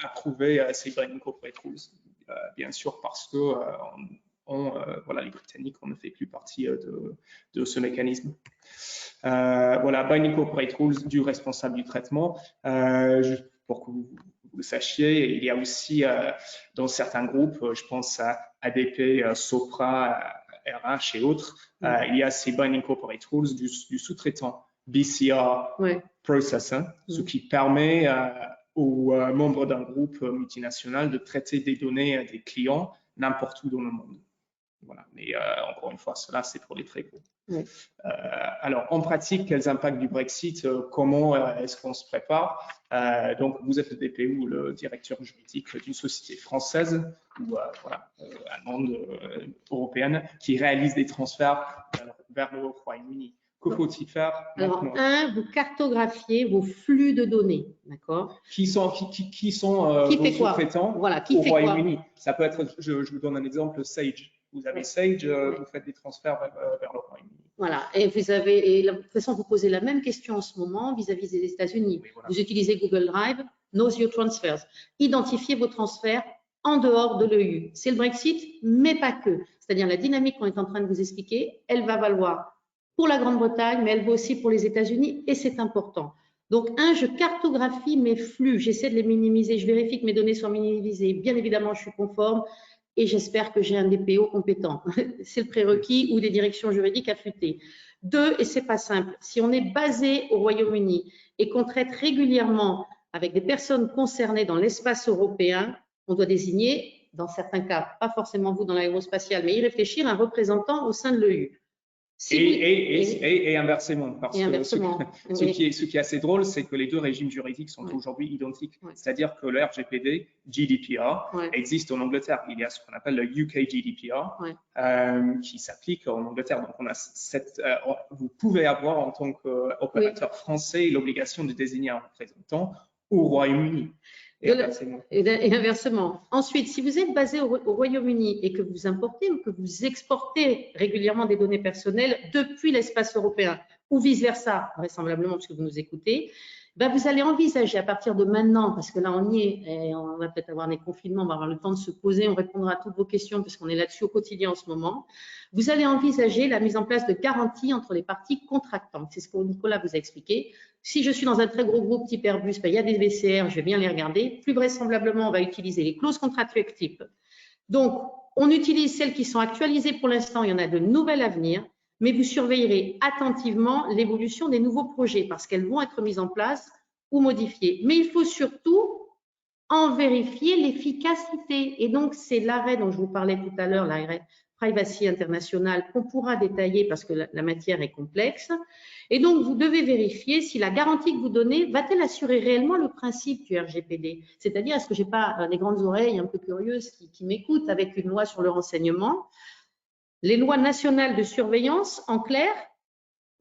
approuver ces Binding Corporate Rules, bien sûr, parce que voilà, les Britanniques, on ne fait plus partie de ce mécanisme. Voilà, Binding Corporate Rules du responsable du traitement. Juste pour que vous le sachiez, il y a aussi dans certains groupes, je pense à ADP, Sopra, RH et autres, il y a ces Binding Corporate Rules du sous-traitant BCR oui. Processor, ce qui permet aux membres d'un groupe multinational de traiter des données des clients n'importe où dans le monde. Voilà. Mais encore une fois, cela, c'est pour les très gros. Oui. Alors, en pratique, quels impacts du Brexit? Comment est-ce qu'on se prépare? Donc, vous êtes le DPO ou le directeur juridique d'une société française ou allemande, européenne, qui réalise des transferts vers le Royaume-Uni. Que faut-il faire Alors, maintenant? vous cartographiez vos flux de données, d'accord? Qui sont Qui vos sous-traitants au Royaume-Uni? Ça peut être, je vous donne un exemple, Sage. Vous avez Sage, vous faites des transferts vers le Royaume-Uni. Voilà, et de toute façon, vous posez la même question en ce moment vis-à-vis des États-Unis. Oui, voilà. Vous utilisez Google Drive, Knows Your Transfers. Identifiez vos transferts en dehors de l'EU. C'est le Brexit, mais pas que. C'est-à-dire la dynamique qu'on est en train de vous expliquer, elle va valoir pour la Grande-Bretagne, mais elle vaut aussi pour les États-Unis, et c'est important. Donc, je cartographie mes flux, j'essaie de les minimiser, je vérifie que mes données sont minimisées. Bien évidemment, je suis conforme. Et j'espère que j'ai un DPO compétent. C'est le prérequis ou des directions juridiques affûtées. 2, et c'est pas simple, si on est basé au Royaume-Uni et qu'on traite régulièrement avec des personnes concernées dans l'espace européen, on doit désigner, dans certains cas, pas forcément vous dans l'aérospatiale, mais y réfléchir, un représentant au sein de l'EU. Et inversement, parce que ce qui est assez drôle, c'est que les deux régimes juridiques sont aujourd'hui identiques. C'est-à-dire que le RGPD, GDPR, existe en Angleterre. Il y a ce qu'on appelle le UK GDPR qui s'applique en Angleterre. Donc, on a vous pouvez avoir en tant qu'opérateur français l'obligation de désigner un représentant au Royaume-Uni. Et inversement. Ensuite, si vous êtes basé au Royaume-Uni et que vous importez ou que vous exportez régulièrement des données personnelles depuis l'espace européen ou vice-versa, vraisemblablement parce que vous nous écoutez, vous allez envisager à partir de maintenant, parce que là on y est, et on va peut-être avoir des confinements, on va avoir le temps de se poser, on répondra à toutes vos questions parce qu'on est là-dessus au quotidien en ce moment, vous allez envisager la mise en place de garanties entre les parties contractantes. C'est ce que Nicolas vous a expliqué. Si je suis dans un très gros groupe type Airbus, il y a des VCR, je vais bien les regarder. Plus vraisemblablement, on va utiliser les clauses contractuelles type. Donc, on utilise celles qui sont actualisées pour l'instant, il y en a de nouvelles à venir, mais vous surveillerez attentivement l'évolution des nouveaux projets parce qu'elles vont être mises en place ou modifiées. Mais il faut surtout en vérifier l'efficacité. Et donc, c'est l'arrêt dont je vous parlais tout à l'heure, l'arrêt Privacy International, qu'on pourra détailler parce que la matière est complexe. Et donc, vous devez vérifier si la garantie que vous donnez va-t-elle assurer réellement le principe du RGPD. C'est-à-dire, est-ce que je n'ai pas des grandes oreilles un peu curieuses qui m'écoutent avec une loi sur le renseignement? Les lois nationales de surveillance, en clair,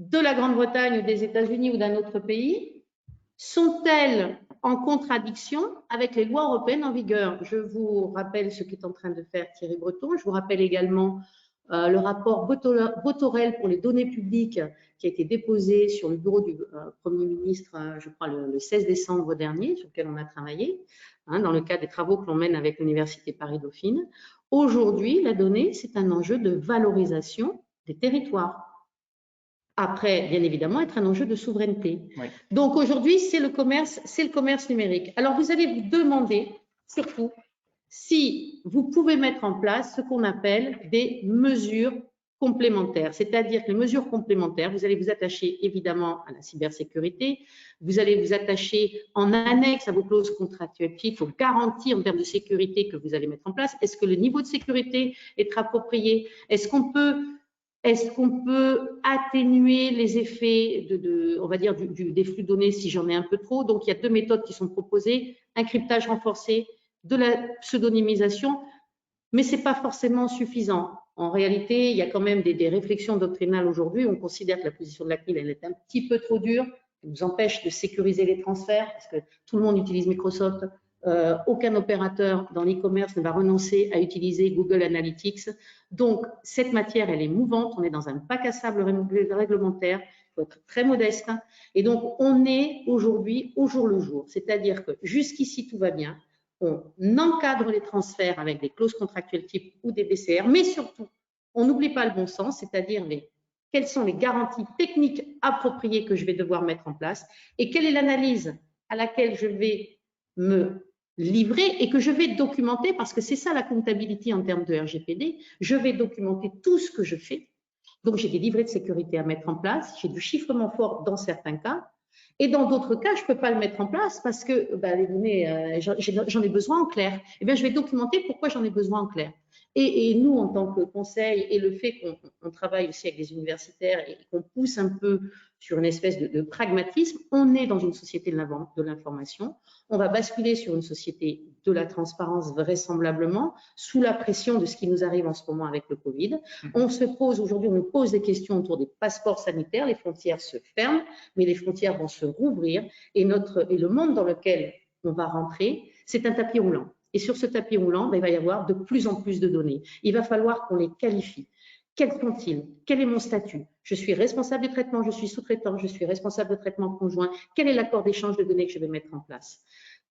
de la Grande-Bretagne ou des États-Unis ou d'un autre pays, sont-elles en contradiction avec les lois européennes en vigueur? Je vous rappelle ce qu'est en train de faire Thierry Breton. Je vous rappelle également le rapport Botorel pour les données publiques qui a été déposé sur le bureau du Premier ministre, je crois, le 16 décembre dernier, sur lequel on a travaillé, dans le cadre des travaux que l'on mène avec l'Université Paris-Dauphine. Aujourd'hui, la donnée, c'est un enjeu de valorisation des territoires. Après, bien évidemment, être un enjeu de souveraineté. Oui. Donc aujourd'hui, c'est le commerce numérique. Alors, vous allez vous demander, surtout, si vous pouvez mettre en place ce qu'on appelle des mesures complémentaires. C'est-à-dire que les mesures complémentaires, vous allez vous attacher évidemment à la cybersécurité, vous allez vous attacher en annexe à vos clauses contractuelles type aux garanties en termes de sécurité que vous allez mettre en place. Est-ce que le niveau de sécurité est approprié? Est-ce qu'on peut atténuer les effets on va dire, des flux de données si j'en ai un peu trop? Donc, il y a deux méthodes qui sont proposées, un cryptage renforcé, de la pseudonymisation, mais ce n'est pas forcément suffisant. En réalité, il y a quand même des réflexions doctrinales aujourd'hui. On considère que la position de la CNIL elle est un petit peu trop dure, elle nous empêche de sécuriser les transferts, parce que tout le monde utilise Microsoft. Aucun opérateur dans l'e-commerce ne va renoncer à utiliser Google Analytics. Donc, cette matière, elle est mouvante. On est dans un bac à sable réglementaire. Il faut être très modeste. Et donc, on est aujourd'hui au jour le jour. C'est-à-dire que jusqu'ici, tout va bien. On encadre les transferts avec des clauses contractuelles type ou des BCR, mais surtout, on n'oublie pas le bon sens, c'est-à-dire quelles sont les garanties techniques appropriées que je vais devoir mettre en place et quelle est l'analyse à laquelle je vais me livrer et que je vais documenter, parce que c'est ça la comptabilité en termes de RGPD, je vais documenter tout ce que je fais. Donc, j'ai des livrets de sécurité à mettre en place, j'ai du chiffrement fort dans certains cas, Et dans d'autres cas, je ne peux pas le mettre en place parce que les données, j'en ai besoin en clair. Eh bien, je vais documenter pourquoi j'en ai besoin en clair. Et nous, en tant que conseil, et le fait qu'on travaille aussi avec des universitaires et qu'on pousse un peu sur une espèce de pragmatisme, on est dans une société de l'information. On va basculer sur une société de la transparence vraisemblablement, sous la pression de ce qui nous arrive en ce moment avec le Covid. On se pose aujourd'hui, on nous pose des questions autour des passeports sanitaires. Les frontières se ferment, mais les frontières vont se rouvrir. Et le monde dans lequel on va rentrer, c'est un tapis roulant. Et sur ce tapis roulant, il va y avoir de plus en plus de données. Il va falloir qu'on les qualifie. Quels sont-ils? Quel est mon statut? Je suis responsable du traitement, je suis sous-traitant, je suis responsable de traitement conjoint. Quel est l'accord d'échange de données que je vais mettre en place?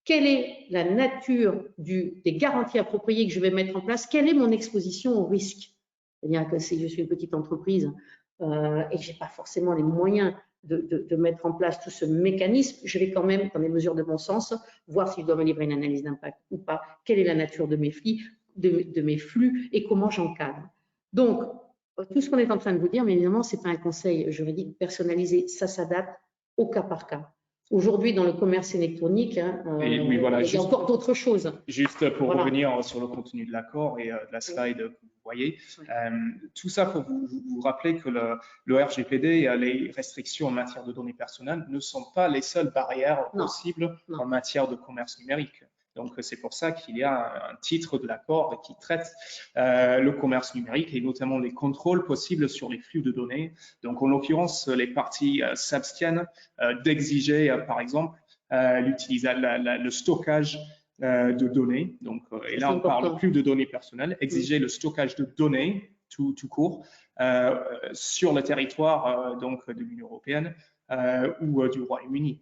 Quelle est la nature des garanties appropriées que je vais mettre en place? Quelle est mon exposition au risque? C'est-à-dire que si je suis une petite entreprise et que je n'ai pas forcément les moyens de mettre en place tout ce mécanisme, je vais quand même, dans les mesures de bon sens, voir si je dois me livrer une analyse d'impact ou pas, quelle est la nature de mes flux et comment j'encadre. Donc, tout ce qu'on est en train de vous dire, mais évidemment, ce n'est pas un conseil juridique personnalisé, ça s'adapte au cas par cas. Aujourd'hui, dans le commerce électronique, oui, voilà, il y a encore d'autres choses. Juste pour revenir sur le contenu de l'accord et de la slide que vous voyez, tout ça pour vous rappeler que le RGPD et les restrictions en matière de données personnelles ne sont pas les seules barrières possibles en matière de commerce numérique. Donc, c'est pour ça qu'il y a un titre de l'accord qui traite le commerce numérique et notamment les contrôles possibles sur les flux de données. Donc, en l'occurrence, les parties s'abstiennent d'exiger, par exemple, le stockage de données. Donc, et là, on ne parle plus de données personnelles. Exiger le stockage de données, tout court, sur le territoire donc, de l'Union européenne ou du Royaume-Uni.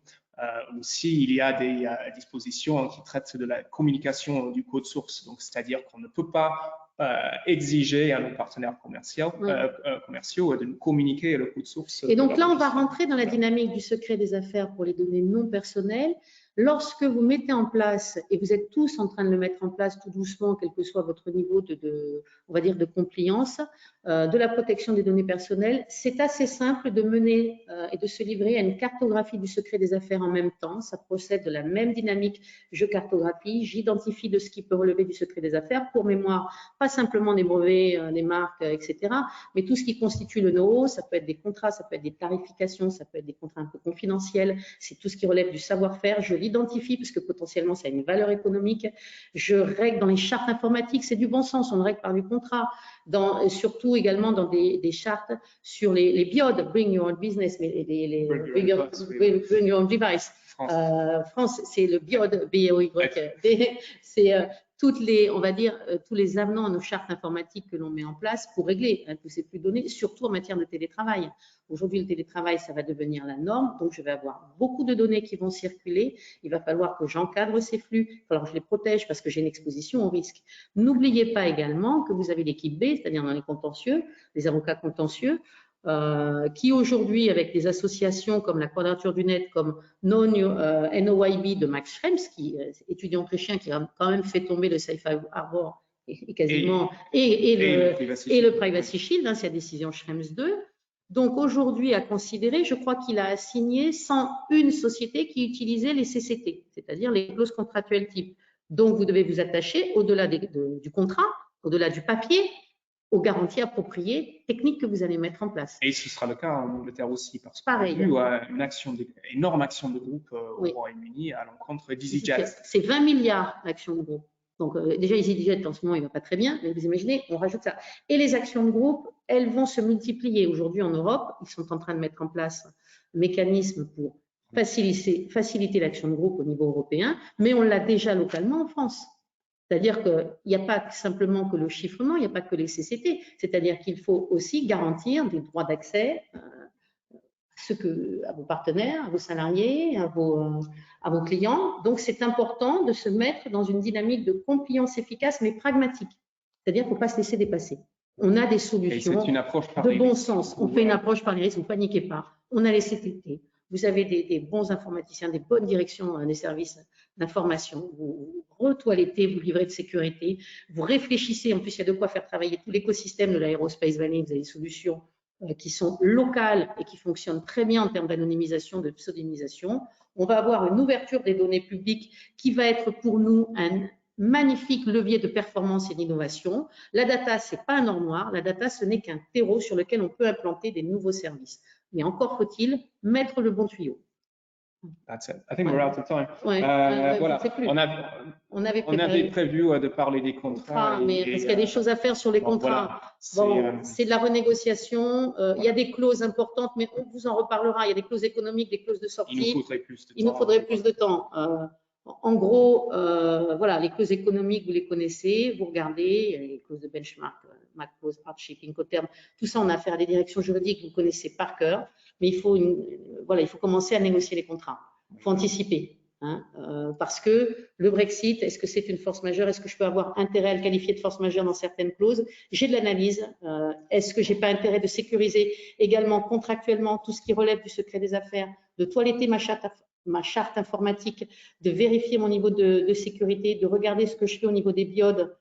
Aussi, il y a des dispositions qui traitent de la communication du code source, donc c'est-à-dire qu'on ne peut pas exiger à nos partenaires commerciaux de nous communiquer le code source. Et donc là, on va rentrer dans la dynamique du secret des affaires pour les données non personnelles. Lorsque vous mettez en place, et vous êtes tous en train de le mettre en place tout doucement, quel que soit votre niveau on va dire de compliance, de la protection des données personnelles, c'est assez simple de mener et de se livrer à une cartographie du secret des affaires en même temps. Ça procède de la même dynamique. Je cartographie, j'identifie de ce qui peut relever du secret des affaires. Pour mémoire, pas simplement des brevets, des marques, etc., mais tout ce qui constitue le know-how. Ça peut être des contrats, ça peut être des tarifications, ça peut être des contrats un peu confidentiels. C'est tout ce qui relève du savoir-faire. Je l'identifie parce que potentiellement ça a une valeur économique. Je règle dans les chartes informatiques, c'est du bon sens, on le règle par du contrat. Surtout également dans des chartes sur les BIOD, Bring Your Own Business, mais Bring Your Own Device. France, c'est le BIOD, B-O-Y. C'est on va dire, tous les avenants à nos chartes informatiques que l'on met en place pour régler tous ces flux de données, surtout en matière de télétravail. Aujourd'hui, le télétravail, ça va devenir la norme, donc je vais avoir beaucoup de données qui vont circuler. Il va falloir que j'encadre ces flux, il va falloir que je les protège parce que j'ai une exposition au risque. N'oubliez pas également que vous avez l'équipe B, c'est-à-dire dans les contentieux, les avocats contentieux, qui aujourd'hui, avec des associations comme la Quadrature du Net, comme NOYB de Max Schrems, qui est étudiant autrichien qui a quand même fait tomber le Safe Harbor et quasiment et le Privacy Shield, c'est la décision Schrems 2. Donc aujourd'hui, à considérer, je crois qu'il a assigné 101 sociétés qui utilisaient les CCT, c'est-à-dire les clauses contractuelles type. Donc vous devez vous attacher au-delà du contrat, au-delà du papier, aux garanties appropriées techniques que vous allez mettre en place. Et ce sera le cas en Angleterre aussi, parce qu'on a eu une énorme action de groupe au Royaume-Uni à l'encontre d'EasyJet. C'est 20 milliards d'actions de groupe. Donc déjà, EasyJet, en ce moment, il ne va pas très bien, mais vous imaginez, on rajoute ça. Et les actions de groupe, elles vont se multiplier. Aujourd'hui, en Europe, ils sont en train de mettre en place un mécanisme pour faciliter l'action de groupe au niveau européen, mais on l'a déjà localement en France. C'est-à-dire qu'il n'y a pas simplement que le chiffrement, il n'y a pas que les CCT. C'est-à-dire qu'il faut aussi garantir des droits d'accès à vos partenaires, à vos salariés, à vos clients. Donc, c'est important de se mettre dans une dynamique de compliance efficace, mais pragmatique. C'est-à-dire qu'il ne faut pas se laisser dépasser. On a des solutions de bon sens. On fait une approche par les risques, vous ne paniquez pas. On a les CTT. Vous avez des bons informaticiens, des bonnes directions des services d'information. Vous retoilettez, vous livrez de sécurité. Vous réfléchissez. En plus, il y a de quoi faire travailler tout l'écosystème de l'aérospace valley. Vous avez des solutions qui sont locales et qui fonctionnent très bien en termes d'anonymisation, de pseudonymisation. On va avoir une ouverture des données publiques qui va être pour nous un magnifique levier de performance et d'innovation. La data, ce n'est pas un or noir. La data, ce n'est qu'un terreau sur lequel on peut implanter des nouveaux services. Mais encore faut-il mettre le bon tuyau. That's it. I think we're out of time. Ouais, voilà, on avait prévu de parler des contrats. Mais parce qu'il y a des choses à faire sur les contrats. Voilà, c'est de la renégociation. Il y a des clauses importantes, mais on vous en reparlera. Il y a des clauses économiques, des clauses de sortie. Il nous faudrait plus de temps. En gros, voilà, les clauses économiques, vous les connaissez, vous regardez, les clauses de benchmark, MAC-clause, hardship, Incoterm, tout ça, on a affaire à des directions juridiques, vous connaissez par cœur, mais il faut, voilà, il faut commencer à négocier les contrats, il faut anticiper. Hein, parce que le Brexit, est-ce que c'est une force majeure? Est-ce que je peux avoir intérêt à le qualifier de force majeure dans certaines clauses? J'ai de l'analyse. Est-ce que j'ai pas intérêt de sécuriser également contractuellement tout ce qui relève du secret des affaires, de toiletter ma charte informatique, de vérifier mon niveau de sécurité, de regarder ce que je fais au niveau des biodes,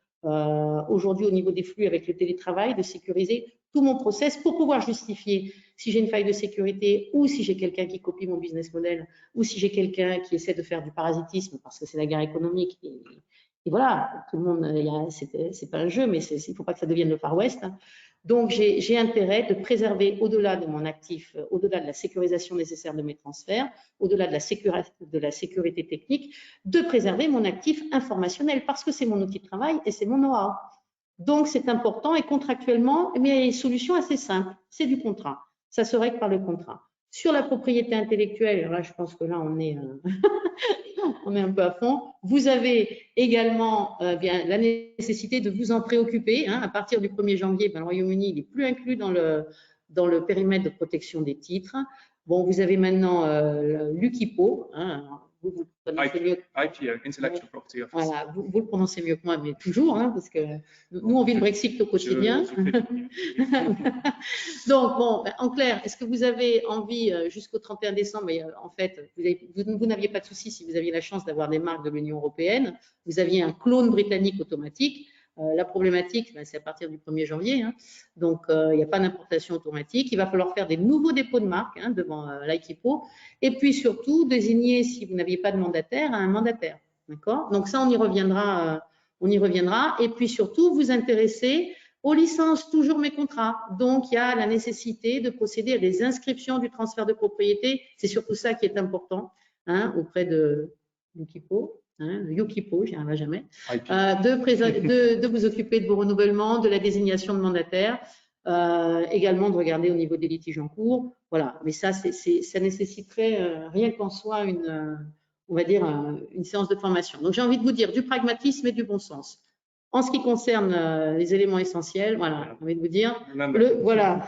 aujourd'hui au niveau des flux avec le télétravail, de sécuriser tout mon process pour pouvoir justifier si j'ai une faille de sécurité ou si j'ai quelqu'un qui copie mon business model ou si j'ai quelqu'un qui essaie de faire du parasitisme parce que c'est la guerre économique. Et voilà, tout le monde, c'est pas un jeu, mais il ne faut pas que ça devienne le Far West. Hein. Donc, j'ai intérêt de préserver au-delà de mon actif, au-delà de la sécurisation nécessaire de mes transferts, au-delà de la sécurité technique, de préserver mon actif informationnel parce que c'est mon outil de travail et c'est mon know-how. Donc, c'est important et contractuellement, mais il y a une solution assez simple, c'est du contrat. Ça se règle par le contrat. Sur la propriété intellectuelle, là, je pense que là, on est un peu à fond. Vous avez également bien la nécessité de vous en préoccuper. Hein. À partir du 1er janvier, ben, le Royaume-Uni n'est plus inclus dans le périmètre de protection des titres. Bon, vous avez maintenant l'UKIPO. Hein. Vous prononcez mieux. IPO, Intellectual Property Office. Voilà, vous le prononcez mieux que moi, mais toujours, hein, parce que nous, on vit le Brexit au quotidien. Donc, bon, en clair, est-ce que vous avez envie, jusqu'au 31 décembre, mais en fait, vous n'aviez pas de souci si vous aviez la chance d'avoir des marques de l'Union européenne, vous aviez un clone britannique automatique. La problématique, ben, c'est à partir du 1er janvier, hein, donc il n'y a pas d'importation automatique. Il va falloir faire des nouveaux dépôts de marque hein, devant l'IKIPO et puis surtout désigner, si vous n'aviez pas de mandataire, un mandataire. D'accord? Donc ça, on y reviendra. Et puis surtout, vous intéresser aux licences, toujours mes contrats. Donc il y a la nécessité de procéder à des inscriptions du transfert de propriété. C'est surtout ça qui est important hein, auprès de l'IKIPO. Hein, le UKIPO, j'y arriverai jamais, de vous occuper de vos renouvellements, de la désignation de mandataires, également de regarder au niveau des litiges en cours. Voilà, mais ça, ça nécessiterait rien qu'en soi on va dire une séance de formation. Donc j'ai envie de vous dire du pragmatisme et du bon sens. En ce qui concerne les éléments essentiels, voilà, j'ai envie de vous dire, voilà,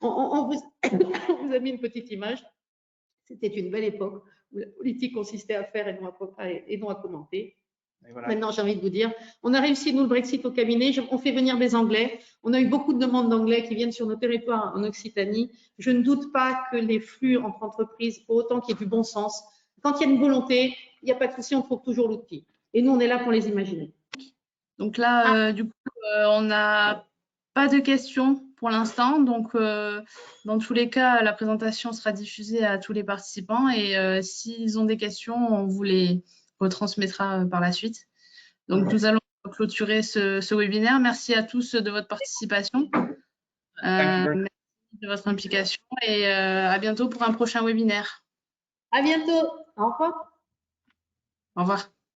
on vous a mis une petite image. C'était une belle époque où la politique consistait à faire et non à commenter. Voilà. Maintenant, j'ai envie de vous dire, on a réussi, nous, le Brexit au cabinet. On fait venir des Anglais. On a eu beaucoup de demandes d'Anglais qui viennent sur nos territoires en Occitanie. Je ne doute pas que les flux entre entreprises, pour autant qu'il y ait du bon sens, quand il y a une volonté, il n'y a pas de souci, on trouve toujours l'outil. Et nous, on est là pour les imaginer. Donc là, du coup, on n'a pas de questions pour l'instant. Donc, dans tous les cas, la présentation sera diffusée à tous les participants. Et s'ils ont des questions, on vous les retransmettra par la suite. Donc, nous allons clôturer ce webinaire. Merci à tous de votre participation. Merci de votre implication. Et à bientôt pour un prochain webinaire. À bientôt. Au revoir. Au revoir.